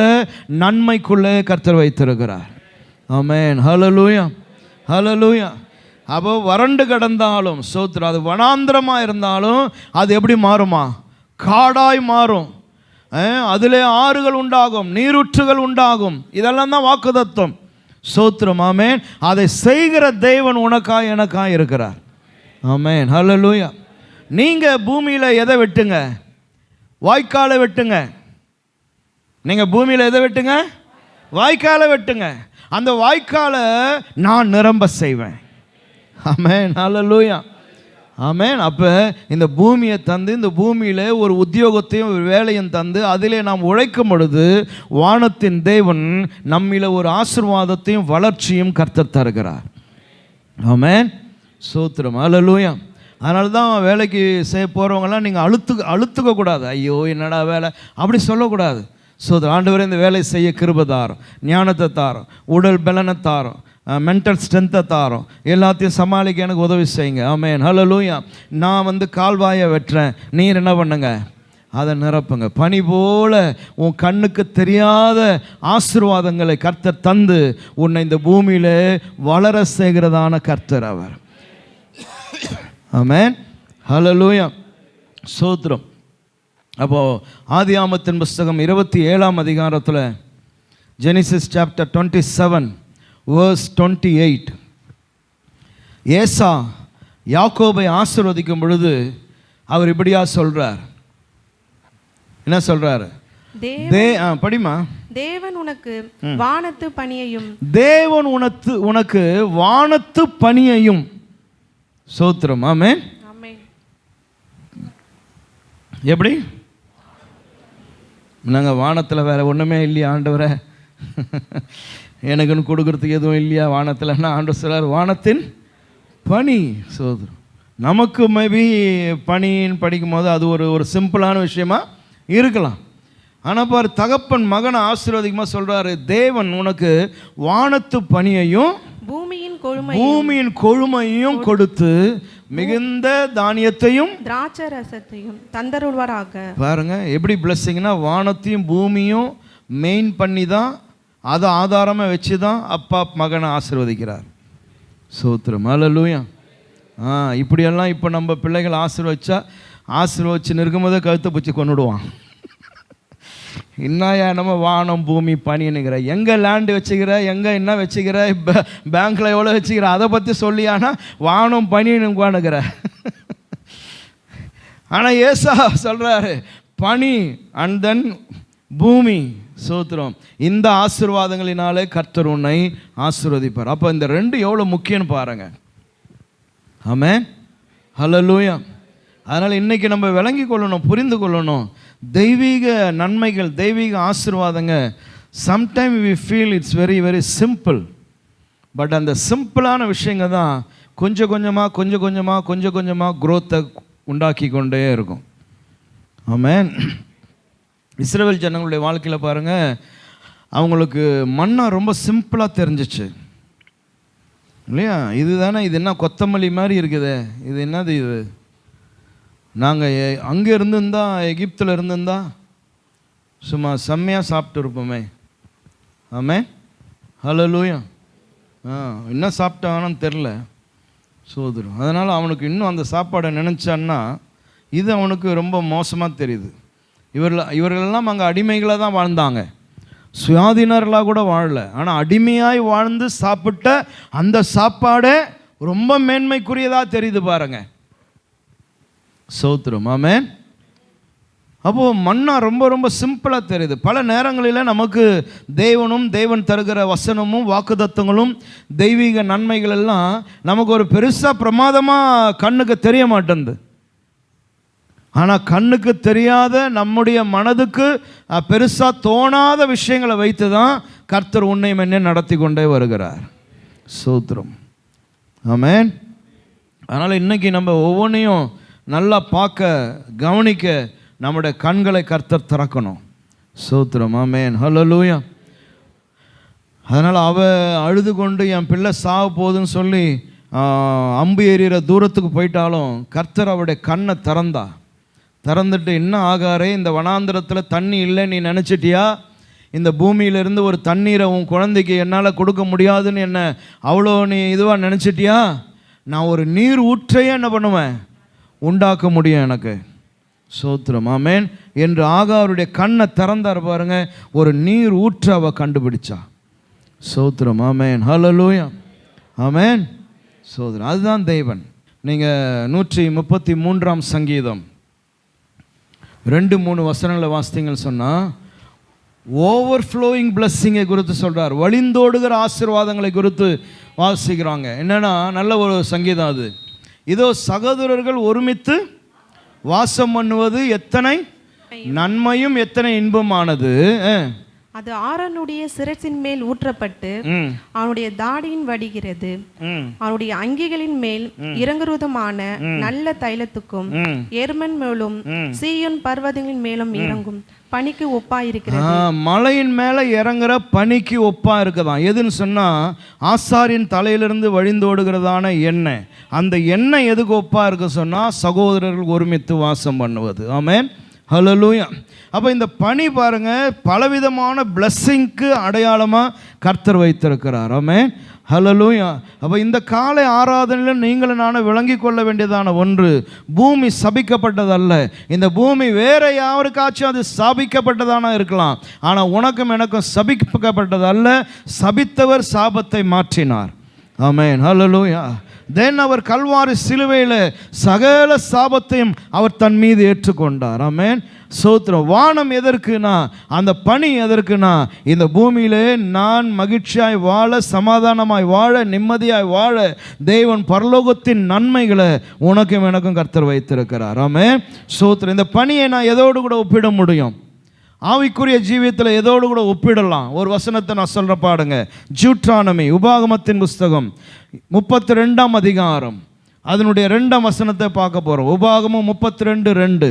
நன்மைக்குள்ளே கர்த்தர் வைத்திருக்கிறார். ஆமென், ஹல்லேலூயா, ஹல்லேலூயா. அப்போ வறண்டு கிடந்தாலும் சோத்திரம், அது வனாந்திரமாக இருந்தாலும் அது எப்படி மாறுமா? காடாய் மாறும். அதிலே ஆறுகள் உண்டாகும், நீரூற்றுகள் உண்டாகும். இதெல்லாம் தான் வாக்குத்தத்தம். சோத்திரம், ஆமென். அதை செய்கிற தேவன் உனக்காய் எனக்காய் இருக்கிறார். ஆமென், ஹல்லேலூயா. நீங்கள் பூமியில் எதை வெட்டுங்க? வாய்க்காலை வெட்டுங்க. நீங்கள் பூமியில் எதை வெட்டுங்க? வாய்க்காலை வெட்டுங்க. அந்த வாய்க்காலை நான் நிரம்ப செய்வேன். ஆமென், ஹல்லேலூயா, ஆமென். அப்போ இந்த பூமியை தந்து, இந்த பூமியில் ஒரு உத்தியோகத்தையும் ஒரு வேலையும் தந்து அதிலே நாம் உழைக்கும் பொழுது வானத்தின் தேவன் நம்மில் ஒரு ஆசீர்வாதத்தையும் வளர்ச்சியும் கர்த்தர் தருகிறார். ஆமென், சோத்திரம், ஹல்லேலூயா. அதனால தான் வேலைக்கு செய்ய போகிறவங்கலாம் நீங்கள் அழுத்துக்க கூடாது. ஐயோ என்னடா வேலை அப்படி சொல்லக்கூடாது. சோத்திரம். ஆண்டவரே இந்த வேலை செய்ய கிருபை தாரும், ஞானத்தை தாரும், உடல் பலனை தாரும், மென்டல் ஸ்ட்ரென்த்தை தாரும், எல்லாத்தையும் சமாளிக்க எனக்கு உதவி செய்யுங்க. ஆமென், ஹல்லேலூயா. நான் கால்வாயை வெட்டுறேன், நீர் என்ன பண்ணுங்க? அதை நிரப்புங்க. பனி போல உன் கண்ணுக்கு தெரியாத ஆசீர்வாதங்களை கர்த்தர் தந்து உன்னை இந்த பூமியில் வளர செய்கிறதான கர்த்தர் அவர். ஆமென், ஹல்லேலூயா, சோத்திரம். அப்போது ஆதியாமத்தின் புஸ்தகம் 27ஆம் அதிகாரத்தில் ஜெனிசிஸ் சாப்டர் 27 verse 28, ஏசா யாக்கோபை ஆசீர்வதிக்கும் பொழுது அவர் இப்படியா சொல்றார். என்ன சொல்றாரு? படிமா. தேவன் உனக்கு வானத்து பனியையும், தேவன் உனக்கு வானத்து பனியையும். சோத்திரம், ஆமென். எப்படி? நாங்கள் வானத்தில் வேற ஒன்றுமே இல்லையா ஆண்டவரை, எனக்குன்னு கொடுக்கறதுக்கு எதுவும் இல்லையா வானத்தில்னா ஆண்டவர் சொல்றார் வானத்தின் பனி. சோதரம், நமக்கு மேபி பனின்னு படிக்கும் போது அது ஒரு சிம்பிளான விஷயமா இருக்கலாம். ஆனால் பாரு, தகப்பன் மகனை ஆசீர்வாதிகமாக சொல்கிறாரு, தேவன் உனக்கு வானத்து பனியையும் பூமியின் கொழுமையும் கொடுத்து மிகுந்த தானியத்தையும் திராட்சை ரசத்தையும் தந்தருள்வாராக. பாருங்க எப்படி பிளஸ்ஸிங்னா, வானத்தையும் பூமியும் மெயின் பண்ணி தான், அதை ஆதாரமாக வச்சு தான் அப்பா மகனை ஆசீர்வதிக்கிறார். சோத்திரம், அல்லேலூயா. இப்படியெல்லாம் இப்போ நம்ம பிள்ளைகள் ஆசீர்வதிச்சு இருக்கும்போதே கழுத்தை பிடிச்சி கொண்டுடுவான். என்னையா நம்ம வானம் பூமி பனின்னுங்கிற, எங்கே லேண்டு வச்சுக்கிற, எங்கே என்ன வச்சுக்கிற, பேங்க்கில் எவ்வளோ வச்சுக்கிற, அதை பற்றி சொல்லியானா வானம் பனின்னு உட்காந்துக்கிற. ஆனால் ஏசா சொல்கிறாரு பனி அண்ட் தென் பூமி. சோத்திரம், இந்த ஆசீர்வாதங்களினாலே கர்த்தர் உன்னை ஆசீர்வதிப்பார். அப்போ இந்த ரெண்டு எவ்வளோ முக்கியம்னு பாருங்க. ஆமென், ஹல்லேலூயா. அதனால் இன்றைக்கி நம்ம விளங்கி கொள்ளணும், புரிந்து கொள்ளணும். தெய்வீக நன்மைகள், தெய்வீக ஆசீர்வாதங்க, sometime we feel it's very very simple. But அந்த சிம்பிளான விஷயங்க தான் கொஞ்சம் கொஞ்சமாக குரோத்தை உண்டாக்கி கொண்டே இருக்கும். ஆமென். இஸ்ரவேல் ஜனங்களுடைய வாழ்க்கையில் பாருங்கள், அவங்களுக்கு மன்னா ரொம்ப சிம்பிளாக தெரிஞ்சிச்சு இல்லையா? இது தானே, இது என்ன கொத்தமல்லி மாதிரி இருக்குதே, இது என்னது இது? நாங்கள் அங்கே இருந்திருந்தா, எகிப்தில் இருந்திருந்தா சும்மா செம்மையாக சாப்பிட்டு இருப்போமே. ஆமென், ஹல்லேலூயா. என்ன சாப்பிட்டாங்கன்னு தெரில சோதரம். அதனால் அவனுக்கு இன்னும் அந்த சாப்பாடை நினச்சான்னா இது அவனுக்கு ரொம்ப மோசமாக தெரியுது. இவர்களெல்லாம் அங்கே அடிமைகளாக தான் வாழ்ந்தாங்க, சுயாதீனர்களாக கூட வாழல. ஆனால் அடிமையாய் வாழ்ந்து சாப்பிட்ட அந்த சாப்பாடே ரொம்ப மேன்மைக்குரியதாக தெரியுது பாருங்க. சோத்திரம், ஆமென். அப்போது மன்னா ரொம்ப சிம்பிளாக தெரியுது. பல நேரங்களில் நமக்கு தேவன் தருகிற வசனமும் வாக்குத்தத்தங்களும் தெய்வீக நன்மைகள் எல்லாம் நமக்கு ஒரு பெருசாக பிரமாதமாக கண்ணுக்கு தெரிய மாட்டேங்குது. ஆனால் கண்ணுக்கு தெரியாத, நம்முடைய மனதுக்கு பெருசாக தோணாத விஷயங்களை வைத்து தான் கர்த்தர் உன்னை மென்ன நடத்தி கொண்டே வருகிறார். சோத்திரம், ஆமென். அதனால் இன்றைக்கி நம்ம ஒவ்வொன்றையும் நல்லா பார்க்க, கவனிக்க நம்முடைய கண்களை கர்த்தர் திறக்கணும். சோத்திரம், ஆமென், ஹல்லேலூயா. அதனால் அழுது கொண்டு என் பிள்ளை சாவ போகுதுன்னு சொல்லி அம்பு எறிகிற தூரத்துக்கு போயிட்டாலும் கர்த்தர் அவருடைய கண்ணை திறந்துட்டு, என்ன ஆகாரே, இந்த வனாந்திரத்தில் தண்ணி இல்லை நீ நினச்சிட்டியா? இந்த பூமியிலிருந்து ஒரு தண்ணீரை உன் குழந்தைக்கு என்னால் கொடுக்க முடியாதுன்னு என்ன அவ்வளோ நீ இதுவாக நினச்சிட்டியா? நான் ஒரு நீர் ஊற்றையே என்ன பண்ணுவேன், உண்டாக்க முடியும் எனக்கு. சோத்திரம், ஆமென் என்று ஆகாருடைய கண்ணை திறந்தார் பாருங்க. ஒரு நீர் ஊற்ற அவ கண்டுபிடிச்சா. சோத்திரம், ஆமென், ஹல்லேலூயா, ஆமென். சோத்திரம், அதுதான் தெய்வன். நீங்கள் 133 சங்கீதம் 2-3 வசனங்களை வாசித்தீங்கன்னு சொன்னால் ஓவர்ஃப்ளோயிங் பிளஸ்ஸிங்கை குறித்து சொல்கிறார். வழிந்தோடுகிற ஆசீர்வாதங்களை குறித்து வாசிக்கிறாங்க. என்னென்னா நல்ல ஒரு சங்கீதம் அது. இதோ சகோதரர்கள் ஒருமித்து வாசம் பண்ணுவது எத்தனை நன்மையும் எத்தனை இன்பமானது. அது ஆரோனுடைய சிரசின் மேல் ஊற்றப்பட்டு அவனுடைய தாடியின் வடிகிறது. அவனுடைய அங்கிகளின் மேல் இறங்குருதமான நல்ல தைலத்துக்கும் எர்மன் மேலும் சீயோன் பர்வதங்களின் மேலும் இறங்கும் பனிக்கு ஒப்பா இருக்கிறது. மலையின் மேல இறங்குற பனிக்கு ஒப்பா இருக்குதான். எதுன்னு சொன்னா ஆசாரின் தலையிலிருந்து வழிந்தோடுகிறதான எண்ணெய். அந்த எண்ணெய் எதுக்கு ஒப்பா இருக்கு சொன்னா சகோதரர்கள் ஒருமித்து வாசம் பண்ணுவது. ஆமென், ஹல்லேலூயா. அப்போ இந்த பனி பாருங்க பலவிதமான பிளஸ்ஸிங்க்கு அடையாளமாக கர்த்தர் வைத்திருக்கிறார். ஆமென், ஹல்லேலூயா. அப்போ இந்த காலை ஆராதனையில் நீங்களும் நானும் விளங்கி கொள்ள வேண்டியதான ஒன்று, பூமி சபிக்கப்பட்டதல்ல. இந்த பூமி வேற யாருக்காச்சும் அது சாபிக்கப்பட்டதான இருக்கலாம், ஆனால் உனக்கும் எனக்கும் சபிக்கப்பட்டதல்ல. சபித்தவர் சாபத்தை மாற்றினார். ஆமென், ஹல்லேலூயா. தென் அவர் கல்வாரி சிலுவையில் சகல சாபத்தையும் அவர் தன் மீது ஏற்றுக்கொண்டார். ஆமென், சோத்திரம். வானம் எதற்குனா, அந்த பனி எதற்குனா, இந்த பூமியிலே நான் மகிழ்ச்சியாய் வாழ, சமாதானமாய் வாழ, நிம்மதியாய் வாழ தேவன் பரலோகத்தின் நன்மைகளை உனக்கும் எனக்கும் கர்த்தர் வைத்திருக்கிறார். ஆமென், சோத்திரம். இந்த பனியை நான் எதோடு கூட ஒப்பிட முடியும்? ஆவிக்குரிய ஜீவியத்தில் எதோடு கூட ஒப்பிடலாம். ஒரு வசனத்தை நான் சொல்ற பாடுங்க. ஜூட்ரானமி, உபாகமத்தின் புஸ்தகம் 32 அதிகாரம் அதனுடைய 2 வசனத்தை பார்க்க போறோம். உபாகமம் 32:2.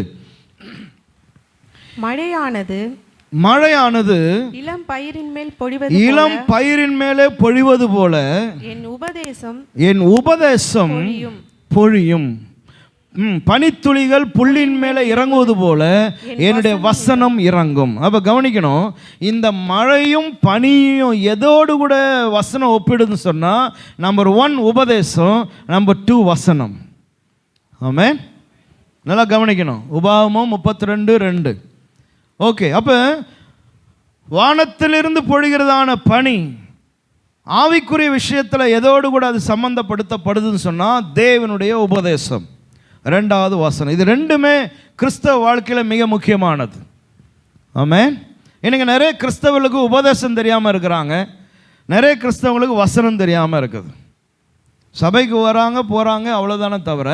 மழையானது இளம் பயிரின் மேலே பொழிவது போல என் உபதேசம் பொழியும். பனித்துளிகள் புல்லின் மேலே இறங்குவது போல என்னுடைய வசனம் இறங்கும். அப்போ கவனிக்கணும், இந்த மழையும் பனியும் எதோடு கூட வசனம் ஒப்பிடுதுன்னு சொன்னால், நம்பர் 1 உபதேசம், நம்பர் 2 வசனம். ஆமென். நல்லா கவனிக்கணும். உபாகமம் 32:2. ஓகே, அப்போ வானத்திலிருந்து பொழிகிறதான பனி ஆவிக்குரிய விஷயத்தில் எதோடு கூட அது சம்பந்தப்படுத்தப்படுதுன்னு சொன்னால் தேவனுடைய உபதேசம், 2வது வசனம். இது ரெண்டுமே கிறிஸ்தவ வாழ்க்கையில் மிக முக்கியமானது. ஆமென். இன்னைக்கு நிறைய கிறிஸ்தவர்களுக்கு உபதேசம் தெரியாமல் இருக்கிறாங்க, நிறைய கிறிஸ்தவங்களுக்கு வசனம் தெரியாமல் இருக்குது. சபைக்கு வராங்க போகிறாங்க அவ்வளோதானே தவிர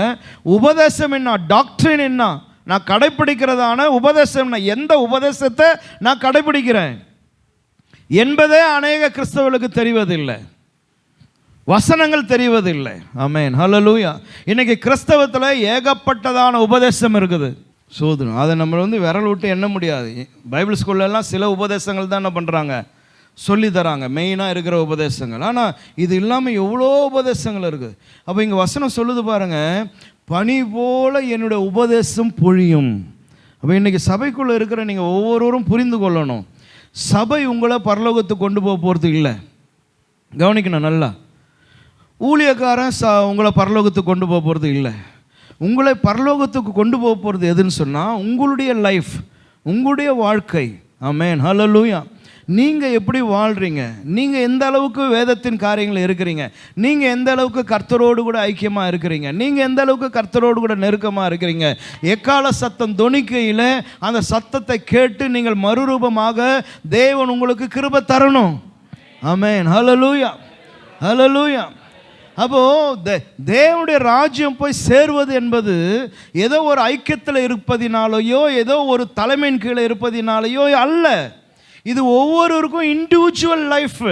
உபதேசம் என்ன, டாக்டரின் என்ன, நான் கடைப்பிடிக்கிறதான உபதேசம், எந்த உபதேசத்தை நான் கடைப்பிடிக்கிறேன் என்பதே அநேக கிறிஸ்தவர்களுக்கு தெரிவதில்லை, வசனங்கள் தெரிவதில்லை. ஆமென், ஹல்லேலூயா. இன்னைக்கு கிறிஸ்தவத்தில் ஏகப்பட்டதான உபதேசம் இருக்குது. சோதனம் அதை நம்ம விரல் விட்டு எண்ண முடியாது. பைபிள் ஸ்கூல்லலாம் சில உபதேசங்கள் தான் என்ன பண்ணுறாங்க, சொல்லி தராங்க, மெயினாக இருக்கிற உபதேசங்கள். ஆனால் இது இல்லாமல் எவ்வளோ உபதேசங்கள் இருக்குது. அப்போ இங்கே வசனம் சொல்லுது பாருங்கள், பனி போல என்னுடைய உபதேசம் பொழியும். அப்போ இன்றைக்கி சபைக்குள்ளே இருக்கிற நீங்கள் ஒவ்வொருவரும் புரிந்து கொள்ளணும், சபை உங்களை பரலோகத்துக்கு கொண்டு போக போகிறது இல்லை. கவனிக்கணும் நல்லா. ஊழியக்காரன் உங்களை பரலோகத்துக்கு கொண்டு போக போகிறது இல்லை. உங்களை பரலோகத்துக்கு கொண்டு போக போகிறது எதுன்னு சொன்னால் உங்களுடைய லைஃப், உங்களுடைய வாழ்க்கை. ஆமென், ஹல்லேலூயா. நீங்கள் எப்படி வாழ்கிறீங்க, நீங்கள் எந்த அளவுக்கு வேதத்தின் காரியங்கள் இருக்கிறீங்க, நீங்கள் எந்த அளவுக்கு கர்த்தரோடு கூட ஐக்கியமாக இருக்கிறீங்க, நீங்கள் எந்த அளவுக்கு கர்த்தரோடு கூட நெருக்கமாக இருக்கிறீங்க. எக்கால சத்தம் தொனிக்கையில் அந்த சத்தத்தை கேட்டு நீங்கள் மறுரூபமாக தேவன் உங்களுக்கு கிருபை தரணும். ஆமென், ஹல்லேலூயா, ஹல்லேலூயா. அப்போது தேவனுடைய ராஜ்யம் போய் சேருவது என்பது ஏதோ ஒரு ஐக்கியத்தில் இருப்பதினாலேயோ ஏதோ ஒரு தலைமையின் கீழே இருப்பதினாலேயோ அல்ல. இது ஒவ்வொருவருக்கும் இண்டிவிஜுவல் லைஃப்.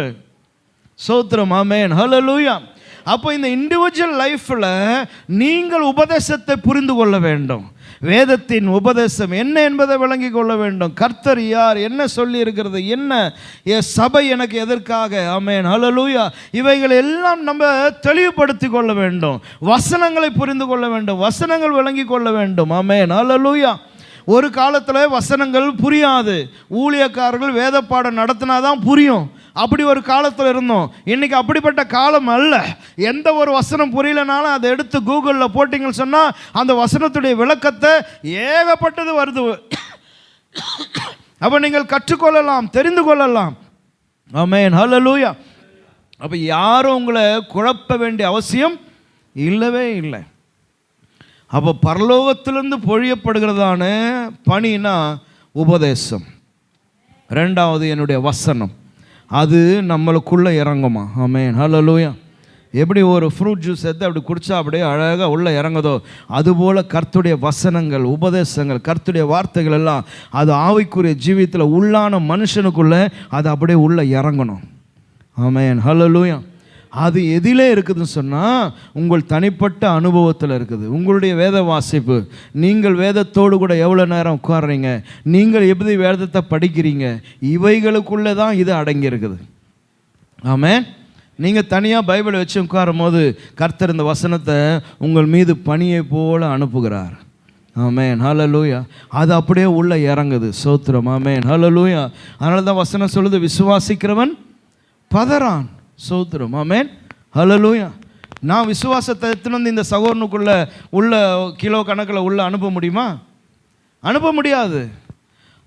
சோத்திரம், ஆமென், ஹல்லேலூயா. அப்போ இந்த இண்டிவிஜுவல் லைஃப்பில் நீங்கள் உபதேசத்தை புரிந்து கொள்ள வேண்டும். வேதத்தின் உபதேசம் என்ன என்பதை விளங்கி கொள்ள வேண்டும். கர்த்தர் யார், என்ன சொல்லி இருக்கிறது, என்ன சபை எனக்கு எதற்காக. ஆமென், ஹல்லேலூயா. இவைகள் எல்லாம் நம்ம தெளிவுபடுத்தி கொள்ள வேண்டும். வசனங்களை புரிந்து கொள்ள வேண்டும், வசனங்கள் விளங்கி கொள்ள வேண்டும். ஆமென், ஹல்லேலூயா. ஒரு காலத்தில் வசனங்கள் புரியாது, ஊழியக்காரர்கள் வேத பாடம் நடத்தினா தான் புரியும். அப்படி ஒரு காலத்தில் இருந்தோம். இன்றைக்கி அப்படிப்பட்ட காலம் அல்ல. எந்த ஒரு வசனம் புரியலனாலும் அதை எடுத்து கூகுளில் போட்டிங்கன்னு சொன்னால் அந்த வசனத்துடைய விளக்கத்தை ஏகப்பட்டது வருது. அப்போ நீங்கள் கற்றுக்கொள்ளலாம், தெரிந்து கொள்ளலாம். ஆமென், ஹல்லேலூயா. அப்போ யாரும் உங்களை குழப்ப வேண்டிய அவசியம் இல்லவே இல்லை. அப்போ பரலோகத்திலிருந்து பொழியப்படுகிறதான பனினா உபதேசம், 2வது என்னுடைய வசனம், அது நம்மளுக்குள்ளே இறங்குமா. ஆமென், ஹல்லேலூயா. எப்படி ஒரு ஃப்ரூட் ஜூஸ் எடுத்து அப்படி குடித்தா அப்படியே அழகாக உள்ளே இறங்குதோ, அதுபோல் கர்த்தருடைய வசனங்கள், உபதேசங்கள், கர்த்தருடைய வார்த்தைகள் எல்லாம் அது ஆவிக்குரிய ஜீவியத்தில் உள்ளான மனுஷனுக்குள்ளே அது அப்படியே உள்ளே இறங்கணும். ஆமென், ஹல்லேலூயா. அது எதிலே இருக்குதுன்னு சொன்னால் உங்கள் தனிப்பட்ட அனுபவத்தில் இருக்குது. உங்களுடைய வேத வாசிப்பு, நீங்கள் வேதத்தோடு கூட எவ்வளோ நேரம் உட்கார்றீங்க, நீங்கள் எப்படி வேதத்தை படிக்கிறீங்க, இவைகளுக்குள்ளே தான் இது அடங்கி இருக்குது. ஆமென். நீங்கள் தனியாக பைபிளை வச்சு உட்காரும் போது கர்த்தர் இந்த வசனத்தை உங்கள் மீது பனியை போல அனுப்புகிறார். ஆமென், ஹல்லேலூயா. அது அப்படியே உள்ளே இறங்குது. சோத்திரம், ஆமென், ஹல்லேலூயா. அதனால தான் வசனம் சொல்லுது, விசுவாசிக்கிறவன் பதறான். சோத்திரம், ஆமென், ஹல்லேலூயா. நான் விசுவாசத்தை எடுத்துன்னு வந்து இந்த சகோதரனுக்குள்ளே உள்ள கிலோ கணக்கில் உள்ள அனுப்ப முடியுமா? அனுப்ப முடியாது.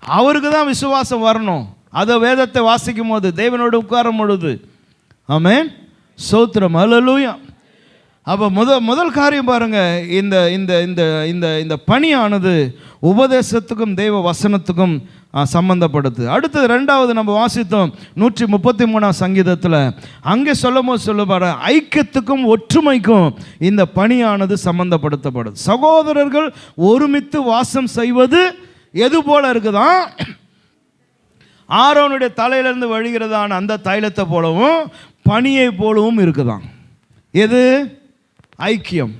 அவருக்கு தான் விசுவாசம் வரணும். அதை வேதத்தை வாசிக்கும் போது, தேவனோடு உட்காரும் பொழுது. ஆமென், சோத்திரம், ஹல்லேலூயா. அப்போ முதல் காரியம் பாருங்கள், இந்த இந்த இந்த இந்த இந்த பணியானது உபதேசத்துக்கும் தெய்வ வசனத்துக்கும் சம்பந்தப்படுது. அடுத்தது 2வது நம்ம வாசித்தோம் 133ஆம் சங்கீதத்தில். அங்கே சொல்ல பாரு, ஐக்கியத்துக்கும் ஒற்றுமைக்கும் இந்த பணியானது சம்பந்தப்படுத்தப்படுது. சகோதரர்கள் ஒருமித்து வாசம் செய்வது எது போல இருக்குதான், ஆரோனுடைய தலையிலிருந்து வழிகிறதான அந்த தைலத்தை போலவும் பனியை போலவும் இருக்குதான். எது? ஐக்கியம்.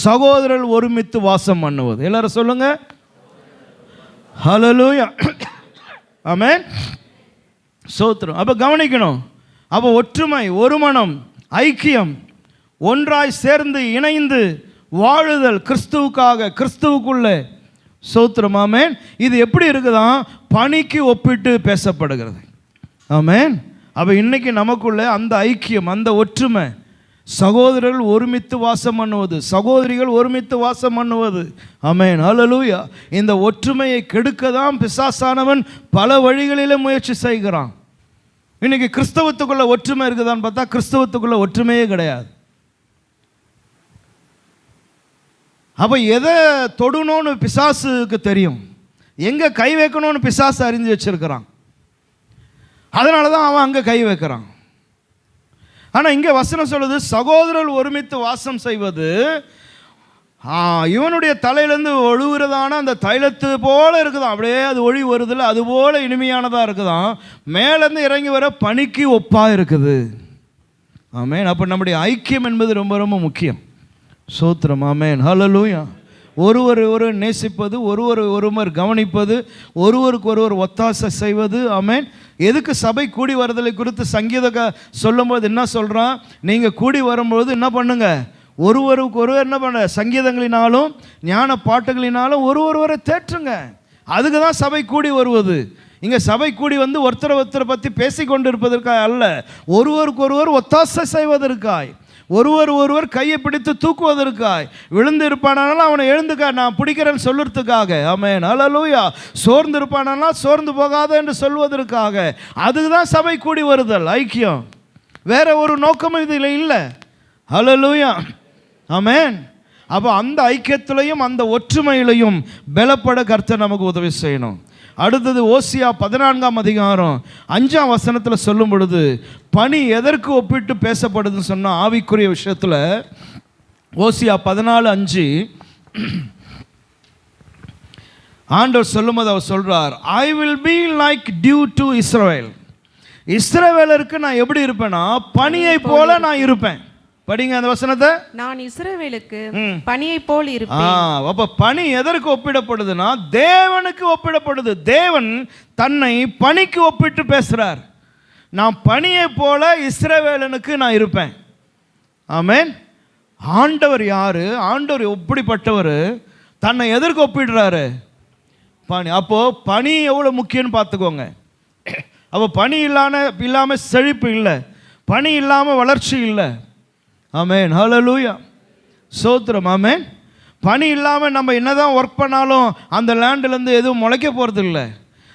சகோதரர்கள் ஒருமித்து வாசம் பண்ணுவது. எல்லாரும் சொல்லுங்க, ஹல்லேலூயா, ஆமென், சோத்திரம். அப்போ கவனிக்கணும். அப்போ ஒற்றுமை, ஒரு மனம், ஐக்கியம், ஒன்றாய் சேர்ந்து இணைந்து வாழுதல் கிறிஸ்துவுக்காக, கிறிஸ்துவுக்குள்ளே. ஸ்தோத்திரம். ஆமென். இது எப்படி இருக்குதான்? பனிக்கு ஒப்பிட்டு பேசப்படுகிறது. ஆமென். அப்போ இன்னைக்கு நமக்குள்ள அந்த ஐக்கியம், அந்த ஒற்றுமை, சகோதரர்கள் ஒருமித்து வாசம் பண்ணுவது, சகோதரிகள் ஒருமித்து வாசம் பண்ணுவது. ஆமென். ஹல்லேலூயா. இந்த ஒற்றுமையை கெடுக்க தான் பிசாசானவன் பல வழிகளிலே முயற்சி செய்கிறான். இன்னைக்கு கிறிஸ்தவத்துக்குள்ள ஒற்றுமை இருக்குதான்னு பார்த்தா கிறிஸ்தவத்துக்குள்ள ஒற்றுமையே கிடையாது. அப்போ எதை தொடணும்னு பிசாசுக்கு தெரியும், எங்கே கை வைக்கணும்னு பிசாசு அறிஞ்சு வச்சிருக்கிறான். அதனால தான் அவன் அங்கே கை வைக்கிறான். ஆனால் இங்கே வசனம் சொல்லுது, சகோதரர்கள் ஒருமித்து வாசம் செய்வது இவனுடைய தலையிலேருந்து ஒழுகிறதான அந்த தைலத்து போல இருக்குதான். அப்படியே அது ஒளி வருதில்ல, அது போல இனிமையானதாக இருக்குதான். மேலேருந்து இறங்கி வர பனிக்கு ஒப்பாக இருக்குது. ஆமென். அப்போ நம்முடைய ஐக்கியம் என்பது ரொம்ப ரொம்ப முக்கியம். ஸ்தோத்திரம். ஆமென். ஹல்லேலூயா. ஒருவர் நேசிப்பது, ஒருவர் கவனிப்பது, ஒருவருக்கு ஒருவர் ஒத்தாசை செய்வது. ஆமென். எதுக்கு சபை கூடி வருதலை குறித்து சங்கீதக்க சொல்லும்போது என்ன சொல்கிறான்? நீங்கள் கூடி வரும்போது என்ன பண்ணுங்க, ஒருவருக்கு ஒருவர் என்ன பண்ண, சங்கீதங்களினாலும் ஞான பாட்டுகளினாலும் ஒருவரை தேற்றுங்க. அதுக்கு தான் சபை கூடி வருவது. இங்கே சபை கூடி வந்து ஒருத்தரை பற்றி பேசி கொண்டு இருப்பதற்காக அல்ல, ஒருவருக்கு ஒருவர் ஒத்தாசை செய்வதற்காய், ஒருவர் கையை பிடித்து தூக்குவதற்காய். விழுந்து இருப்பானாலும் அவனை எழுந்துக்க நான் பிடிக்கிறேன்னு சொல்லுறதுக்காக. ஆமென். ஹல்லேலூயா. சோர்ந்து இருப்பானா சோர்ந்து போகாத என்று சொல்வதற்காக. அதுக்கு தான் சபை கூடி வருதல், ஐக்கியம். வேற ஒரு நோக்கமும் இதில் இல்லை. ஹல்லேலூயா. ஆமென். அப்போ அந்த ஐக்கியத்திலையும் அந்த ஒற்றுமையிலையும் பலப்பட கர்த்தர் நமக்கு உதவி செய்யணும். அடுத்தது ஓசியா 14ஆம் அதிகாரம் 5ஆம் வசனத்தில் சொல்லும் பொழுது பனி எதற்கு ஒப்பிட்டு பேசப்படுதுன்னு சொன்னால் ஆவிக்குரிய விஷயத்தில் ஓசியா 14:5 ஆண்டவர் சொல்லும்போது அவர் சொல்றார், I will be like dew to Israel. இஸ்ரவேலருக்கு நான் எப்படி இருப்பேன்னா பனியை போல நான் இருப்பேன். படிங்க அந்த வசனத்தை. நான் இஸ்ரவேலுக்கு பனியை போல் இருப்பேன். அப்ப பனி எதற்கு ஒப்பிடப்படுதுன்னா தேவனுக்கு ஒப்பிடப்படுது. தேவன் தன்னை பனிக்கு ஒப்பிட்டு பேசுறார். நான் பனியை போல இஸ்ரவேலனுக்கு நான் இருப்பேன். ஆமென். ஆண்டவர் யாரு? ஆண்டவர் எப்படிப்பட்டவர்? தன்னை எதற்கு ஒப்பிடுறாரு? பனி. அப்போ பனி எவ்வளவு முக்கியம்னு பார்த்துக்கோங்க. அப்போ பனி இல்லாம செழிப்பு இல்லை, பனி இல்லாம வளர்ச்சி இல்லை. ஆமென். ஹல்லேலூயா. ஸ்தோத்திரம். ஆமென். பனி இல்லாமல் நம்ம என்னதான் ஒர்க் பண்ணாலும் அந்த லேண்ட்லேருந்து எதுவும் முளைக்க போகிறது இல்லை.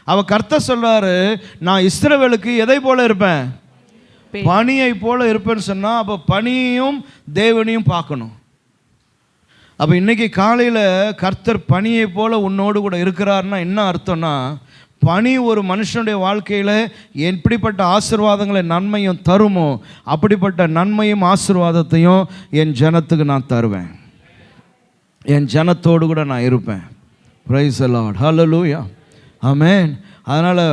அவ கர்த்தர் சொல்றாரு, நான் இஸ்ரவேலுக்கு எதை போல இருப்பேன்? பனியை போல இருப்பேன்னு சொன்னால் அப்போ பனியையும் தேவனையும் பார்க்கணும். அப்போ இன்னைக்கு காலையில் கர்த்தர் பனியை போல உன்னோடு கூட இருக்கிறாருன்னா என்ன அர்த்தம்னா, பனி ஒரு மனுஷனுடைய வாழ்க்கையில் எப்படிப்பட்ட ஆசீர்வாதங்களை நன்மையும் தருமோ அப்படிப்பட்ட நன்மையும் ஆசீர்வாதத்தையும் என் ஜனத்துக்கு நான் தருவேன். என் ஜனத்தோடு கூட நான் இருப்பேன். Praise the Lord. Hallelujah. Amen. அதனால்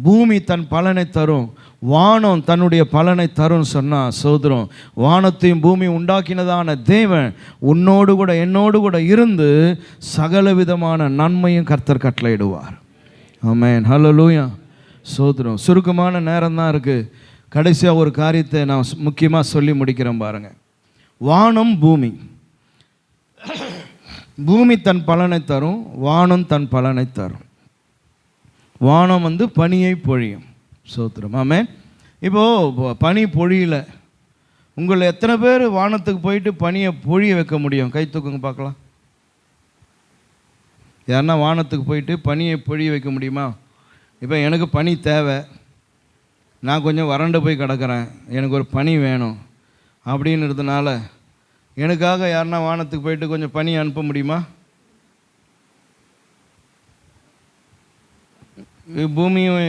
பூமி தன் பலனை தரும், வானம் தன்னுடைய பலனை தரும் சொன்னால் சோதரம், வானத்தையும் பூமி உண்டாக்கினதான தேவன் உன்னோடு கூட என்னோடு கூட இருந்து சகல விதமான நன்மையும் கர்த்தர் கட்டளையிடுவார். ஆமென். ஹல்லேலூயா. சோதரம். சுருக்கமான நேரம் தான் இருக்குது. கடைசியாக ஒரு காரியத்தை நான் முக்கியமாக சொல்லி முடிக்கிறேன் பாருங்கள். வானம் பூமி, பூமி தன் பலனை தரும், வானம் தன் பலனை தரும். வானம் பனியை பொழியும். சோத்திரம். ஆமென். இப்போது பனி பொழியல, உங்களை எத்தனை பேர் வானத்துக்கு போயிட்டு பனியை பொழிய வைக்க முடியும்? கை தூக்குங்க பார்க்கலாம். யாருன்னா வானத்துக்கு போயிட்டு பனியை பொழிய வைக்க முடியுமா? இப்போ எனக்கு பனி தேவை, நான் கொஞ்சம் வறண்டு போய் கிடக்கிறேன், எனக்கு ஒரு பனி வேணும் அப்படின்றதுனால எனக்காக யாருன்னா வானத்துக்கு போயிட்டு கொஞ்சம் பனி அனுப்ப முடியுமா? பூமியும்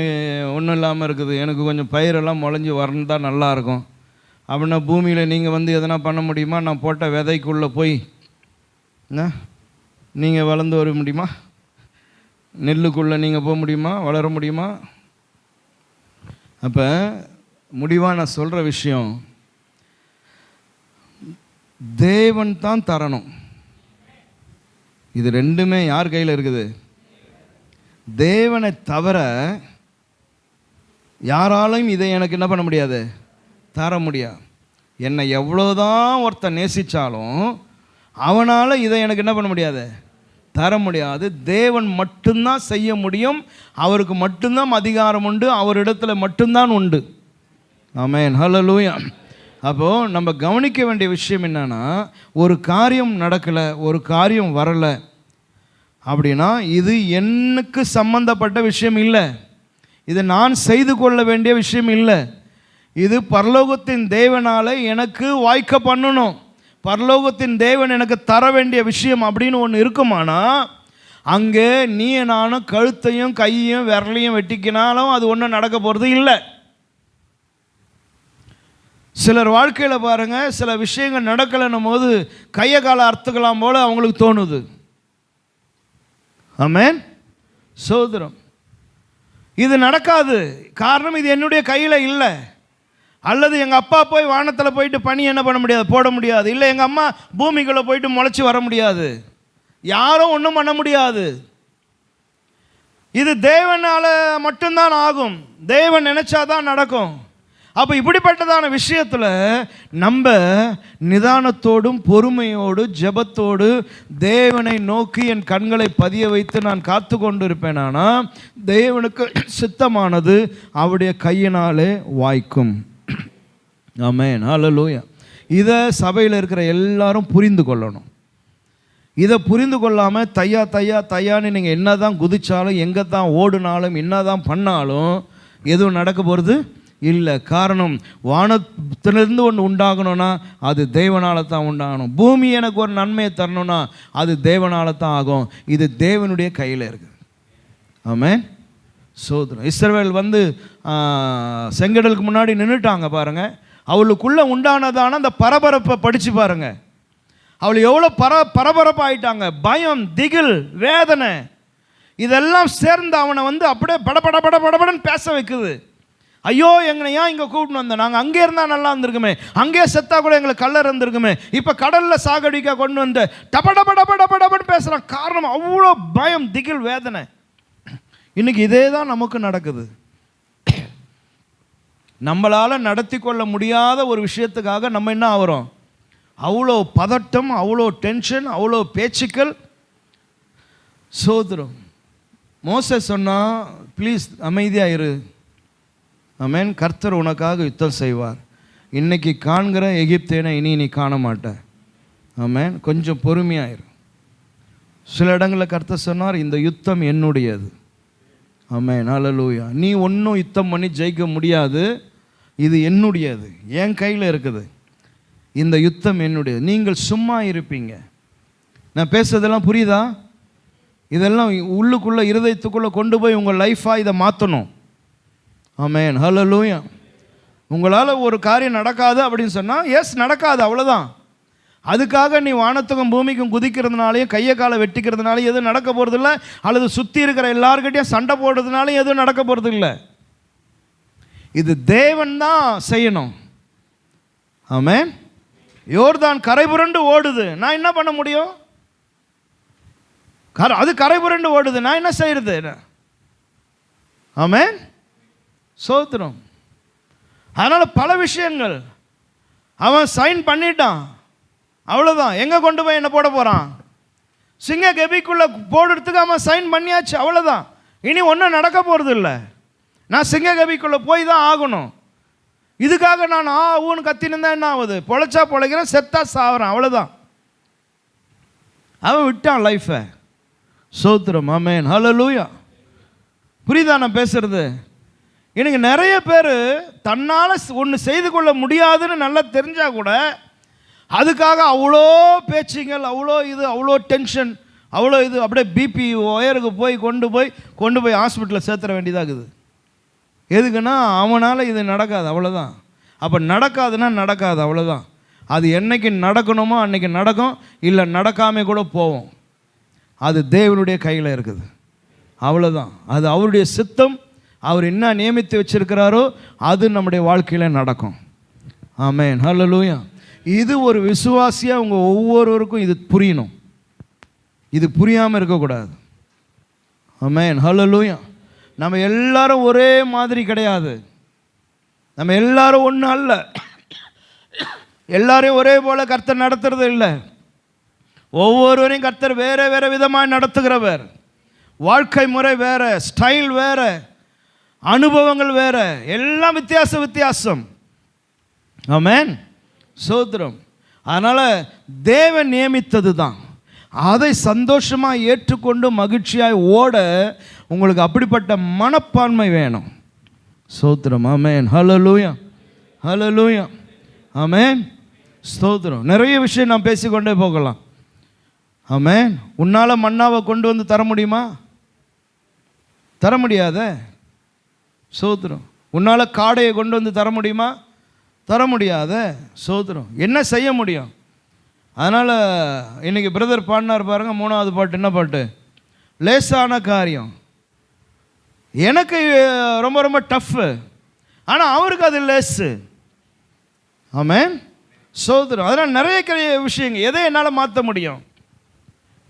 ஒன்றும் இல்லாமல் இருக்குது, எனக்கு கொஞ்சம் பயிரெல்லாம் முளைஞ்சி வறந்தால் நல்லாயிருக்கும் அப்படின்னா பூமியில் நீங்கள் எதனா பண்ண முடியுமா? நான் போட்ட விதைக்குள்ளே போய் நீங்கள் வளர்ந்து வர முடியுமா? நெல்லுக்குள்ளே நீங்கள் போக முடியுமா? வளர முடியுமா? அப்போ முடிவாக நான் சொல்கிற விஷயம், தேவன் தான் தரணும். இது ரெண்டுமே யார் கையில் இருக்குது? தேவனை தவிர யாராலையும் இதை எனக்கு என்ன பண்ண முடியாது, தர முடியாது. என்னை எவ்வளோதான் ஒருத்தன் நேசித்தாலும் அவனால் இதை எனக்கு என்ன பண்ண முடியாது, தர முடியாது. தேவன் மட்டும்தான் செய்ய முடியும். அவருக்கு மட்டும்தான் அதிகாரம் உண்டு, அவரிடத்துல மட்டும்தான் உண்டு. ஆமென், ஹல்லேலூயா. அப்போது நம்ம கவனிக்க வேண்டிய விஷயம் என்னன்னா, ஒரு காரியம் நடக்கலை, ஒரு காரியம் வரலை அப்படின்னா இது எனக்கு சம்பந்தப்பட்ட விஷயம் இல்லை, இது நான் செய்து கொள்ள வேண்டிய விஷயம் இல்லை, இது பரலோகத்தின் தேவனால் எனக்கு வாய்க்க பண்ணணும், பரலோகத்தின் தேவன் எனக்கு தர வேண்டிய விஷயம் அப்படின்னு ஒன்று இருக்குமானா, அங்கே நீ நானும் கழுத்தையும் கையையும் விரலையும் வெட்டிக்கினாலும் அது ஒன்றும் நடக்க போகிறது இல்லை. சிலர் வாழ்க்கையில் பாருங்கள், சில விஷயங்கள் நடக்கலைன்னும் போது கையை காலை அறுத்துக்கலாம் போல் அவங்களுக்கு தோணுது. ஆமென், சோதரம். இது நடக்காது, காரணம் இது என்னுடைய கையில் இல்லை. அல்லது எங்கள் அப்பா போய் வானத்தில் போயிட்டு பனி என்ன பண்ண முடியாது, போட முடியாது. இல்லை எங்கள் அம்மா பூமிக்குள்ளே போயிட்டு முளைச்சி வர முடியாது, யாரும் ஒன்றும் பண்ண முடியாது. இது தேவனால் மட்டும்தான் ஆகும், தேவன் நினைச்சாதான் நடக்கும். அப்போ இப்படிப்பட்டதான விஷயத்தில் நம்ம நிதானத்தோடும் பொறுமையோடு ஜெபத்தோடு தேவனை நோக்கி என் கண்களை பதிய வைத்து நான் காத்து கொண்டு இருப்பேனானா தேவனுக்கு சித்தமானது அவருடைய கையினாலே வாய்க்கும். ஆமென், ஹல்லேலூயா. இதை சபையில் இருக்கிற எல்லாரும் புரிந்து கொள்ளணும். இதை புரிந்து கொள்ளாமல் தையான்னு நீங்கள் என்ன தான் குதிச்சாலும், எங்கே தான் ஓடினாலும், என்ன தான் பண்ணாலும் எதுவும் நடக்க போகிறது இல்லை. காரணம், வானத்திலிருந்து ஒன்று உண்டாகணும்னா அது தேவனால் தான் உண்டாகணும். பூமி எனக்கு ஒரு நன்மையை தரணும்னா அது தேவனால் தான் ஆகும். இது தேவனுடைய கையில் இருக்குது. ஆமென், சோதரம். இஸ்ரவேல் செங்கடலுக்கு முன்னாடி நின்றுட்டாங்க பாருங்கள். அவளுக்குள்ளே உண்டானதான அந்த பரபரப்பை படித்து பாருங்கள். அவள் எவ்வளோ பரபரப்பாயிட்டாங்க. பயம், திகில், வேதனை இதெல்லாம் சேர்ந்து அவனை அப்படியே படபடன்னு பேச வைக்குது. ஐயோ, எங்களை ஏன் இங்கே கூப்பிட்டு வந்தேன், நாங்கள் அங்கே இருந்தால் நல்லா இருந்திருக்குமே, அங்கேயே செத்தா கூட எங்களுக்கு கல்லர் இருந்திருக்குமே, இப்போ கடலில் சாகடிக்க கொண்டு வந்து டபடபடபடபடன்னு பேசுகிறான். காரணம் அவ்வளோ பயம், திகில், வேதனை. இன்னைக்கு இதே தான் நமக்கு நடக்குது. நம்மளால் நடத்தி கொள்ள முடியாத ஒரு விஷயத்துக்காக நம்ம என்ன ஆகிறோம், அவ்வளோ பதட்டம், அவ்வளோ டென்ஷன், அவ்வளோ பேச்சுக்கள், சோதரம். மோசே சொன்னால் ப்ளீஸ் அமைதியாக இரு, ஆமென், கர்த்தர் உனக்காக யுத்தம் செய்வார், இன்னைக்கு காண்கிற எகிப்தேனை இனி நீ காண மாட்ட, ஆமென், கொஞ்சம் பொறுமையாயிரு. சில இடங்களில் கர்த்தர் சொன்னார், இந்த யுத்தம் என்னுடையது, ஆமென், ஹல்லேலூயா. நீ ஒன்றும் யுத்தம் பண்ணி ஜெயிக்க முடியாது, இது என்னுடையது, என் கையில் இருக்குது, இந்த யுத்தம் என்னுடையது, நீங்கள் சும்மா இருப்பீங்க. நான் பேசுறதெல்லாம் புரியுதா? இதெல்லாம் உள்ளுக்குள்ளே இருதயத்துக்குள்ளே கொண்டு போய் உங்கள் லைஃபாக இதை மாற்றணும். ஆமென், ஹல்லேலூயா. உங்களால் ஒரு காரியம் நடக்காது அப்படின்னு சொன்னால் எஸ் நடக்காது, அவ்வளோதான். அதுக்காக நீ வானத்துக்கும் பூமிக்கும் குதிக்கிறதுனாலையும் கையை காலை வெட்டிக்கிறதுனாலையும் எதுவும் நடக்க போகிறதில்ல, அல்லது சுற்றி இருக்கிற எல்லாருக்கிட்டையும் சண்டை போடுறதுனாலையும் எதுவும் நடக்க போகிறது இல்லை. இது தேவன் தான் செய்யணும். ஆமென். யோர்தான் கரை புரண்டு ஓடுது, நான் என்ன பண்ண முடியும்? அது கரை புரண்டு ஓடுது, நான் என்ன செய்யறது? ஆமென், சோத்திரம். அதனால் பல விஷயங்கள் அவன் சைன் பண்ணிட்டான், அவ்வளோதான். எங்கே கொண்டு போய் என்ன போட போகிறான்? சிங்க கெபிக்குள்ளே போடுறதுக்கு அவன் சைன் பண்ணியாச்சு, அவ்வளோதான். இனி ஒன்றும் நடக்க போகிறது இல்லை. நான் சிங்க கெபிக்குள்ளே போய் தான் ஆகணும். இதுக்காக நான் ஊன்னு கத்தினிருந்தா என்ன ஆகுது? பொழைச்சா பொழைக்கிறேன், செத்தா சாவறேன், அவ்வளோதான். அவன் விட்டான் லைஃபை. சோத்திரம், ஆமென், ஹல்லேலூயா. புரியுதா நான் பேசுறது? எனக்கு நிறைய பேர் தன்னால் ஒன்று செய்து கொள்ள முடியாதுன்னு நல்லா தெரிஞ்சால் கூட அதுக்காக அவ்வளோ பேச்சுங்கள், அவ்வளோ டென்ஷன், அவ்வளோ இது, அப்படியே பிபி ஒயருக்கு கொண்டு போய் ஹாஸ்பிட்டலில் சேர்த்துற வேண்டியதாகுது. எதுக்குன்னா அவனால் இது நடக்காது, அவ்வளோதான். அப்போ நடக்காதுன்னா நடக்காது, அவ்வளோதான். அது என்னைக்கு நடக்கணுமோ அன்றைக்கி நடக்கும், இல்லை நடக்காமல் கூட போவோம். அது தேவனுடைய கையில் இருக்குது, அவ்வளோதான். அது அவருடைய சித்தம். அவர் என்ன நியமித்து வச்சிருக்கிறாரோ அது நம்முடைய வாழ்க்கையில் நடக்கும். ஆமென், ஹல்லேலூயா. இது ஒரு விசுவாசியாக உங்கள் ஒவ்வொருவருக்கும் இது புரியணும். இது புரியாமல் இருக்கக்கூடாது. ஆமென், ஹல்லேலூயா. நம்ம எல்லாரும் ஒரே மாதிரி கிடையாது, நம்ம எல்லாரும் ஒன்றும் அல்ல, எல்லாரையும் ஒரே போல் கர்த்தர் நடத்துறது இல்லை. ஒவ்வொருவரையும் கர்த்தர் வேற வேற விதமாக நடத்துகிறவர். வாழ்க்கை முறை வேற, ஸ்டைல் வேற, அனுபவங்கள் வேற, எல்லாம் வித்தியாசம். ஆமென், சோத்திரம். அதனால் தேவன் நியமித்தது தான், அதை சந்தோஷமாக ஏற்றுக்கொண்டு மகிழ்ச்சியாய் ஓட உங்களுக்கு அப்படிப்பட்ட மனப்பான்மை வேணும். சோத்திரம். ஆமென், ஹல்லேலூயா, ஹல்லேலூயா, ஆமென், ஸ்தோத்திரம். நிறைய விஷயம் நாம் பேசிக்கொண்டே போகலாம். ஆமென். உன்னால் மன்னாவை கொண்டு வந்து தர முடியுமா? தர முடியாத. சோத்திரம். உன்னால் காடையை கொண்டு வந்து தர முடியுமா? தர முடியாத. சோத்திரம். என்ன செய்ய முடியும்? அதனால் இன்றைக்கி பிரதர் பாடினார் பாருங்க, 3வது பாட்டு. என்ன பாட்டு? லேசான காரியம். எனக்கு ரொம்ப ரொம்ப டஃப்பு, ஆனால் அவருக்கு அது லேஸு. ஆமென், சோத்திரம். அதனால் நிறைய விஷயங்கள் எதை என்னால் மாற்ற முடியும்?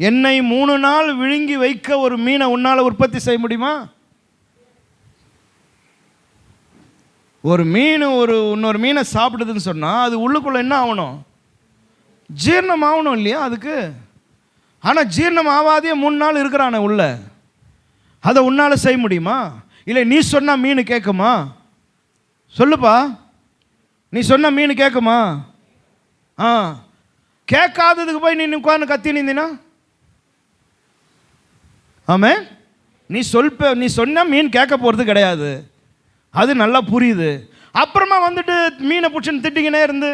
என்னை 3 நாள் விழுங்கி வைக்க ஒரு மீனை உன்னால் உற்பத்தி செய்ய முடியுமா? ஒரு மீன் இன்னொரு மீனை சாப்பிடுதுன்னு சொன்னால் அது உள்ளுக்குள்ளே என்ன ஆகணும்? ஜீரணம் ஆகணும் இல்லையா அதுக்கு? ஆனால் ஜீரணம் ஆகாதே 3 நாள் இருக்கிறானே உள்ள, அதை உன்னால் செய்ய முடியுமா? இல்லை நீ சொன்னால் மீன் கேட்குமா? சொல்லுப்பா, நீ சொன்ன மீன் கேட்குமா? கேட்காததுக்கு போய் நீ உட்கார்ந்து கத்தி நிந்தினா? ஆமே, நீ சொன்ன மீன் கேட்க போகிறது கிடையாது, அது நல்லா புரியுது. அப்புறமா வந்துட்டு மீனை பிடிச்சின்னு திட்டிக்கினே இருந்து,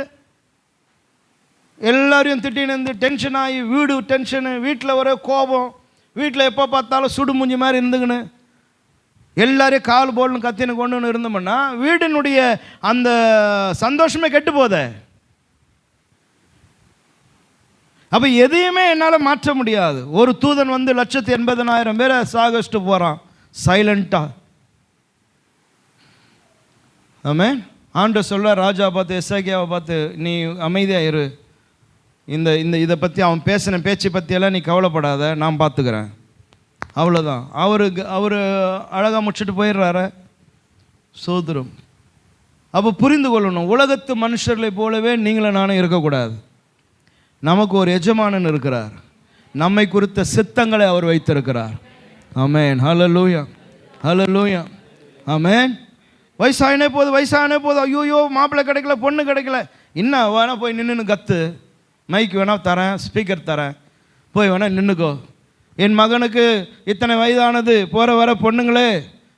எல்லாரையும் திட்டின்னு இருந்து டென்ஷன் ஆகி, வீடு டென்ஷனு, வீட்டில் ஒரே கோபம், வீட்டில் எப்போ பார்த்தாலும் சுடு மூஞ்சி மாதிரி இருந்துக்கின்னு எல்லாரையும் கால் போடணும் கத்தின்னு கொண்டுன்னு இருந்தோம்னா வீட்டினுடைய அந்த சந்தோஷமே கெட்டு போதே. அப்போ எதையுமே என்னால் மாற்ற முடியாது. ஒரு தூதன் வந்து 180,000 பேரை சாகடிச்சுட்டு போகிறான் சைலண்ட்டாக. ஆமே, ஆண்டவர் சொல்ல ராஜா பார்த்து, எசேக்கியாவை பார்த்து, நீ அமைதியாக இரு, இதை பற்றி அவன் பேசின பேச்சை பற்றியெல்லாம் நீ கவலைப்படாத, நான் பார்த்துக்கிறேன், அவ்வளோதான். அவர் அழகாக முடிச்சுட்டு போயிடுறாரு. சோதரம். அப்போ புரிந்து கொள்ளணும், உலகத்து மனுஷர்களை போலவே நீங்களும் நானும் இருக்கக்கூடாது. நமக்கு ஒரு எஜமானன் இருக்கிறார், நம்மை குறித்த சித்தங்களை அவர் வைத்திருக்கிறார். ஆமென், ஹல்லேலூயா, ஹல்லேலூயா, ஆமென். வயசாகினே போது, ஐயோ மாப்பிள்ளை கிடைக்கல, பொண்ணு கிடைக்கல, இன்னும் வேணா போய் நின்று கத்து, மைக் வேணா தரேன், ஸ்பீக்கர் தரேன், போய் வேணா நின்றுக்கோ. என் மகனுக்கு இத்தனை வயதானது, போகிற வர பொண்ணுங்களே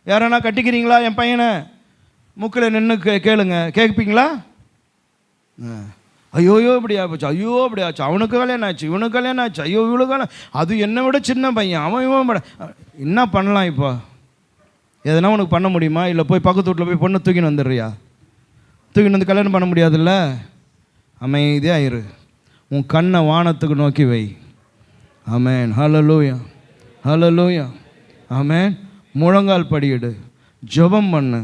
யாரனா கட்டிக்கிறீங்களா? என் பையனை முக்கில் நின்று கேளுங்க, கேட்பீங்களா? ஐயோ இப்படி ஆச்சு, ஐயோ அப்படி ஆச்சு, அவனுக்கு கல்யாணம் ஆச்சு, இவனுக்கு கல்யாணம் ஆச்சு, ஐயோ இவளுக்கு கல்யாணம், அது என்னை விட சின்ன பையன், இவன் என்ன பண்ணலாம்? இப்போ எதனா உனக்கு பண்ண முடியுமா? இல்லை போய் பக்கத்து வீட்டில் போய் பொண்ணு தூக்கின்னு வந்துடுறியா? தூக்கின்னு வந்து கல்யாணம் பண்ண முடியாதுல்ல. அமைதியாக இரு, உன் கண்ணை வானத்துக்கு நோக்கி வை. ஆமென், ஹல்லேலூயா, ஹல்லேலூயா, ஆமென். முழங்கால் படியிடு, ஜெபம் பண்ணு,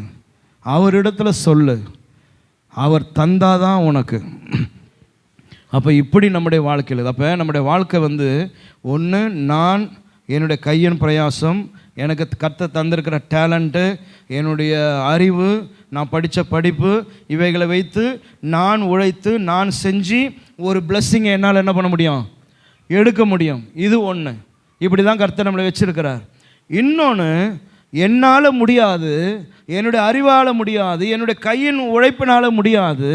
அவரிடத்துல சொல்லு, அவர் தந்தாதான் உனக்கு. அப்போ இப்படி நம்முடைய வாழ்க்கையில், அப்போ நம்முடைய வாழ்க்கை வந்து ஒன்று, நான் என்னுடைய கையின் பிரயாசம், எனக்கு கர்த்தர் தந்திருக்கிற டேலண்ட்டு, என்னுடைய அறிவு, நான் படித்த படிப்பு, இவைகளை வைத்து நான் உழைத்து நான் செஞ்சு ஒரு பிளெஸ்ஸிங்கை என்னால் என்ன பண்ண முடியும்? எடுக்க முடியும். இது ஒன்று. இப்படி தான் கர்த்தர் நம்மளை வச்சிருக்கிறார். இன்னொன்று, என்னால் முடியாது, என்னுடைய அறிவால் முடியாது, என்னுடைய கையின் உழைப்பினால் முடியாது,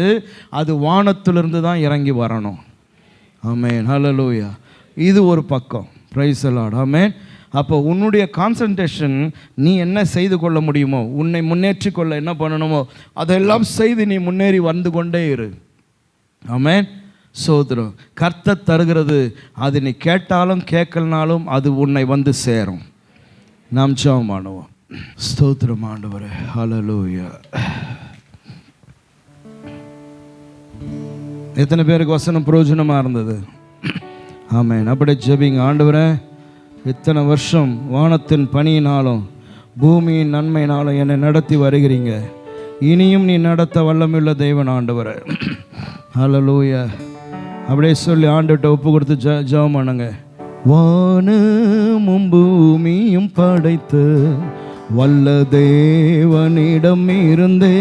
அது வானத்திலிருந்து தான் இறங்கி வரணும். ஆமென், ஹல்லேலூயா. இது ஒரு பக்கம். பிரைஸ் தி லார்ட், ஆமென். அப்போ உன்னுடைய கான்சன்ட்ரேஷன், நீ என்ன செய்து கொள்ள முடியுமோ, உன்னை முன்னேற்றி கொள்ள என்ன பண்ணணுமோ அதெல்லாம் செய்து நீ முன்னேறி வந்து கொண்டே இரு. ஆமென், சோதரம். கர்த்தர் தருகிறது, அது நீ கேட்டாலும் கேட்கலனாலும் அது உன்னை வந்து சேரும். நாம் ஜெபம் பண்ணுவோம். ஸ்தோத்திரம் ஆண்டவரே, ஹல்லேலூயா. எத்தனை பேருக்கு வசனம் பிரயோஜனமாக இருந்தது? ஆமென். அப்படியே ஜெபிங்க. ஆண்டவரே, இத்தனை வருஷம் வானத்தின் பணியினாலும் பூமியின் நன்மையினாலும் என்னை நடத்தி வருகிறீங்க, இனியும் நீ நடத்த வல்லமையுள்ள தெய்வன் ஆண்டவரே. ஹல்லேலூயா. அப்படியே சொல்லி ஆண்டவர்கிட்ட ஒப்பு கொடுத்து ஜெபம் பண்ணுங்க. வானமும் பூமியும் படைத்து வல்ல தேவனிடம் இருந்தே,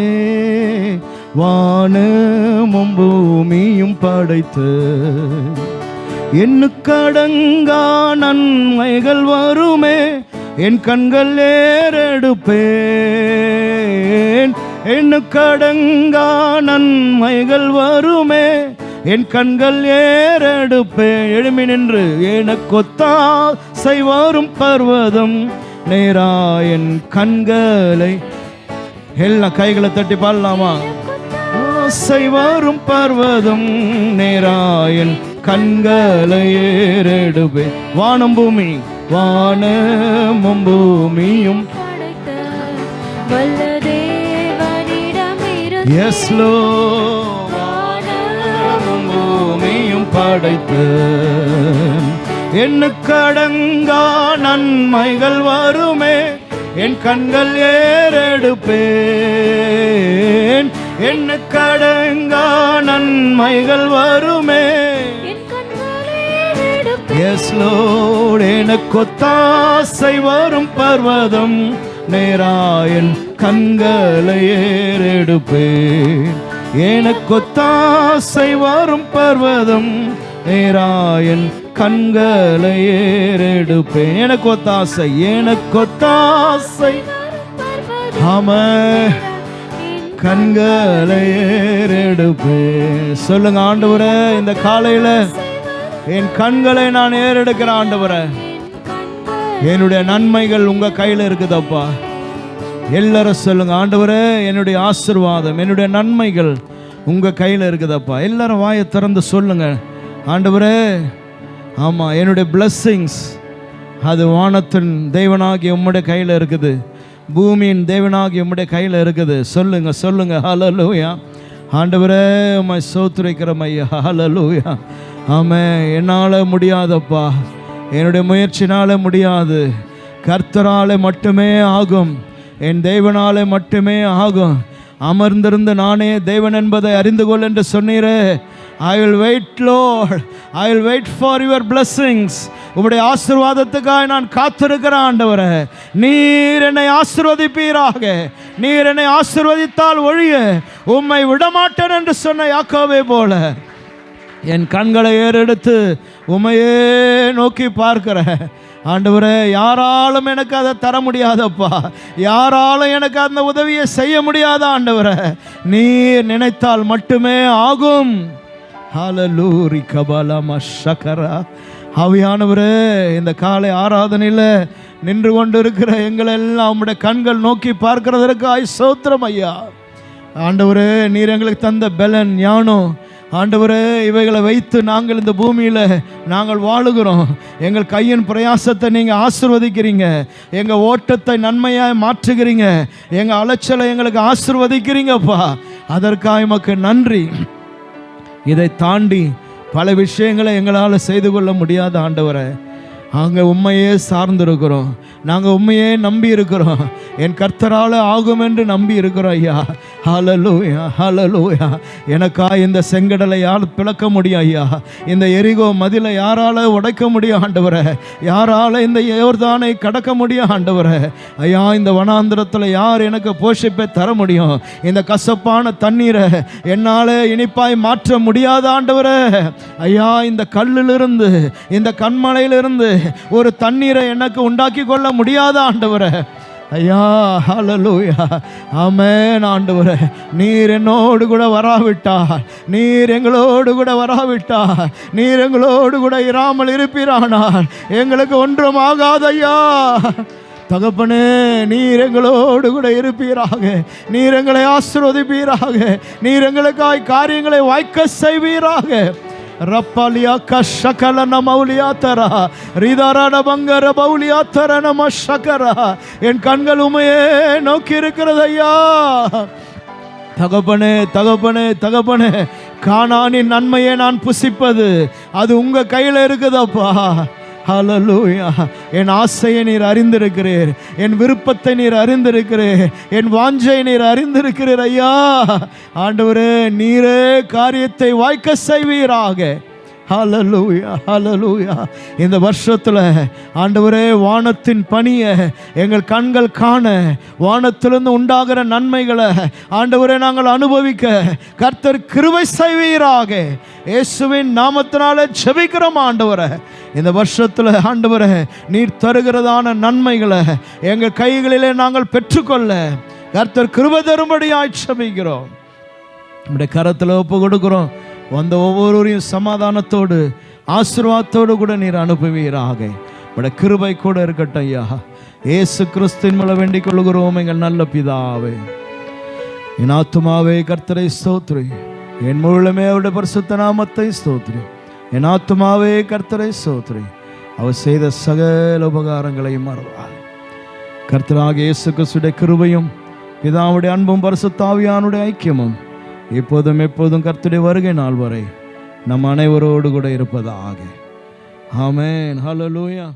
வானமும் பூமியும் படைத்து எண்ணுக்கடங்கா நன்மைகள் வருமே, என் கண்கள் ஏறெடுப்பேன். எண்ணுக்கடங்கா நன்மைகள் வருமே, என் கண்கள் ஏறெடுப்பேன். எழுமி நின்று எனக்கொத்தாசை வரும் பர்வதம் நேரா என் கண்களை. எல்லாம் கைகளை தட்டி பாடலாமா? ஆசை வரும் பர்வதம் நேராயன் கண்களை ஏறெடுப்பேன். வானம் பூமி, வானமும் பூமியும் எஸ் லோ, வானமும் பூமியும் படைத்து எண்ணுக்கடங்கா நன்மைகள் வருமே, என் கண்கள் ஏறெடுப்பேன். எண்ணுக்கடங்கா நன்மைகள் வருமே, எஸ் லோர்ட். எனக்கொத்தாசை வரும் பர்வதம் நேராயன் கண்களை ஏறெடுப்பேன். எனக்கொத்தாசை வரும் பர்வதம் நேராயன் கண்களை ஏறெடுப்பேன். எனக்கொத்தாசை, எனக்கொத்தாசை ஆமா கண்களை ஏறெடுப்பேன். சொல்லுங்க ஆண்டவரே, இந்த காலையில என் கண்களை நான் ஏறெடுக்கிறேன் ஆண்டவரே. என்னுடைய நன்மைகள் உங்க கையில இருக்குதப்பா. எல்லாரும் சொல்லுங்க ஆண்டவரே, என்னுடைய ஆசீர்வாதம், என்னுடைய நன்மைகள் உங்க கையில இருக்குதப்பா. எல்லாரும் வாயை திறந்து சொல்லுங்க ஆண்டவரே. ஆமா, என்னுடைய பிளஸ்ஸிங்ஸ் அது வானத்தின் தேவனாகிய உம்முடைய கையில் இருக்குது, பூமியின் தேவனாகிய உம்முடைய கையில் இருக்குது. சொல்லுங்க சொல்லுங்க ஹல்லேலூயா. ஆண்டவரே உம்மை ஸ்தோத்திரிக்கிறோம் ஐயா. ஹல்லேலூயா. ஆமே, என்னால் முடியாதப்பா, என்னுடைய முயற்சினால முடியாது, கர்த்தராலே மட்டுமே ஆகும், என் தேவனாலே மட்டுமே ஆகும். அமர்ந்திருந்து நானே தேவன் என்பதை அறிந்து கொள் என்று சொன்னீரே. I will wait, Lord. I will wait for your blessings. உம்முடைய ஆசீர்வாதத்துக்காக நான் காத்திருக்கிறேன் ஆண்டவரே. நீர் என்னை ஆசீர்வதிப்பீராக. நீர் என்னை ஆசீர்வதித்தால் ஒழிய உம்மை விடமாட்டேன் என்று சொன்ன யாக்கோபை போல என் கண்களை ஏறெடுத்து உம்மையே நோக்கி பார்க்கிறேன் ஆண்டவரே. யாராலும் எனக்கு அதை தர முடியாதப்பா, யாராலும் எனக்கு அந்த உதவியை செய்ய முடியாத ஆண்டவரே. நீர் நினைத்தால் மட்டுமே ஆகும். ஹல்லேலூயா கபலம ஷக்கரா. ஆவியானவரே, இந்த காலை ஆராதனையில் நின்று கொண்டு இருக்கிற எங்களை எல்லாம் உம்முடைய கண்கள் நோக்கி பார்க்கிறதற்கு ஸ்தோத்திரம் ஐயா. ஆண்டவரே, நீர் எங்களுக்கு தந்த பலன் ஞானம் ஆண்டவரே, இவைகளை வைத்து நாங்கள் இந்த பூமியில் நாங்கள் வாழுகிறோம். எங்கள் கையின் பிரயாசத்தை நீங்கள் ஆசீர்வதிக்கிறீங்க, எங்கள் ஓட்டத்தை நன்மையாக மாற்றுகிறீங்க, எங்கள் அலைச்சலை எங்களுக்கு ஆசீர்வதிக்கிறீங்கப்பா. அதற்காக எமக்கு நன்றி. இதை தாண்டி பல விஷயங்களை எங்களால் செய்து கொள்ள முடியாத ஆண்டவரை, நாங்கள் உண்மையே சார்ந்திருக்கிறோம், நாங்கள் உண்மையே நம்பி இருக்கிறோம். என் கர்த்தரால் ஆகும் என்று நம்பி இருக்கிறோம் ஐயா. ஹல்லேலூயா ஹல்லேலூயா. எனக்கா இந்த செங்கடலை யார் பிளக்க முடியும் ஐயா? இந்த எரிகோ மதிலை யாரால் உடைக்க முடியும் ஆண்டவரை? யாரால் இந்த யோர்தானை கடக்க முடியும் ஆண்டவரை? ஐயா, இந்த வனாந்திரத்தில் யார் எனக்கு போஷிப்பை தர முடியும்? இந்த கசப்பான தண்ணீரை என்னால் இனிப்பாய் மாற்ற முடியாத ஆண்டவரை. ஐயா, இந்த கல்லிலிருந்து இந்த கண்மலையிலிருந்து ஒரு தண்ணீரை எனக்கு உண்டாக்கி கொள்ள முடியாத ஆண்டவரை. ஐயா, ஹல்லேலூயா. ஆமென் ஆண்டவரே. நீர் என்னோடு கூட வராவிட்டால், நீர் எங்களோடு கூட வராவிட்டால், நீர் எங்களோடு கூட இராமல் இருப்பீரானால் எங்களுக்கு ஒன்றும் ஆகாதையா. தகப்பனே, நீர் எங்களோடு கூட இருப்பீராக, நீர் எங்களை ஆசீர்வதிப்பீராக, நீர் எங்களுக்காய் காரியங்களை வாய்க்க செய்வீராக. ரப்பலியா கஷகல நமௌலியாத்தரா ரிதாரட பங்கர பௌலியாத்தர நம ஷகரா. என் கண்கள் உமையே நோக்கி இருக்கிறது ஐயா. தகப்பனே தகப்பனே தகப்பனே, கானானின் நன்மையை நான் புசிப்பது அது உங்க கையில் இருக்குதப்பா. ஹல்லேலூயா. என் ஆசையை நீர் அறிந்திருக்கிறீர், என் விருப்பத்தை நீர் அறிந்திருக்கிறீர், என் வாஞ்சை நீர் அறிந்திருக்கிறீர் ஐயா. ஆண்டவரே, நீரே காரியத்தை வாய்க்க செய்வீராக. ஹல்லேலூயா, ஹல்லேலூயா. இந்த வருஷத்தில் ஆண்டவரே வானத்தின் பணியை எங்கள் கண்கள் காண, வானத்திலிருந்து உண்டாகிற நன்மைகளை ஆண்டவரே நாங்கள் அனுபவிக்க கர்த்தர் கிருபை செய்வீராக. இயேசுவின் நாமத்தினாலே ஜெபிக்கிறோம் ஆண்டவரே. இந்த வருஷத்தில் ஆண்டவரே நீர் தருகிறதான நன்மைகளை எங்கள் கைகளிலே நாங்கள் பெற்றுக்கொள்ள கர்த்தர் கிருபை தரும்படியாய் ஜெபிக்கிறோம். நம்முடைய கரத்தில் ஒப்பு கொடுக்கிறோம். வந்த ஒவ்வொருவரையும் சமாதானத்தோடு ஆசீர்வாதத்தோடு கூட நீர் அனுப்புவீராக. உடைய கிருபை கூட இருக்கட்டும் ஐயா. இயேசு கிறிஸ்துவின் மூலம் வேண்டிக் கொள்கிறோம் எங்கள் நல்ல பிதாவே. என் ஆத்துமாவே கர்த்தரை ஸ்தோத்திரி, என் முழுமே அவருடைய பரிசுத்த நாமத்தை ஸ்தோத்திரி. என் ஆத்துமாவே கர்த்தரை ஸ்தோத்திரி, அவர் செய்த சகல உபகாரங்களையும் மறவார். கர்த்தராகிய இயேசு கிறிஸ்துவின் கிருபையும் பிதாவுடைய அன்பும் பரிசுத்த ஆவியானுடைய ஐக்கியமும் இப்போதும் எப்போதும் கர்த்தருடைய வருகை நாள் வரை நம் அனைவரோடு கூட இருப்பதாக. ஆமென். ஹல்லேலூயா.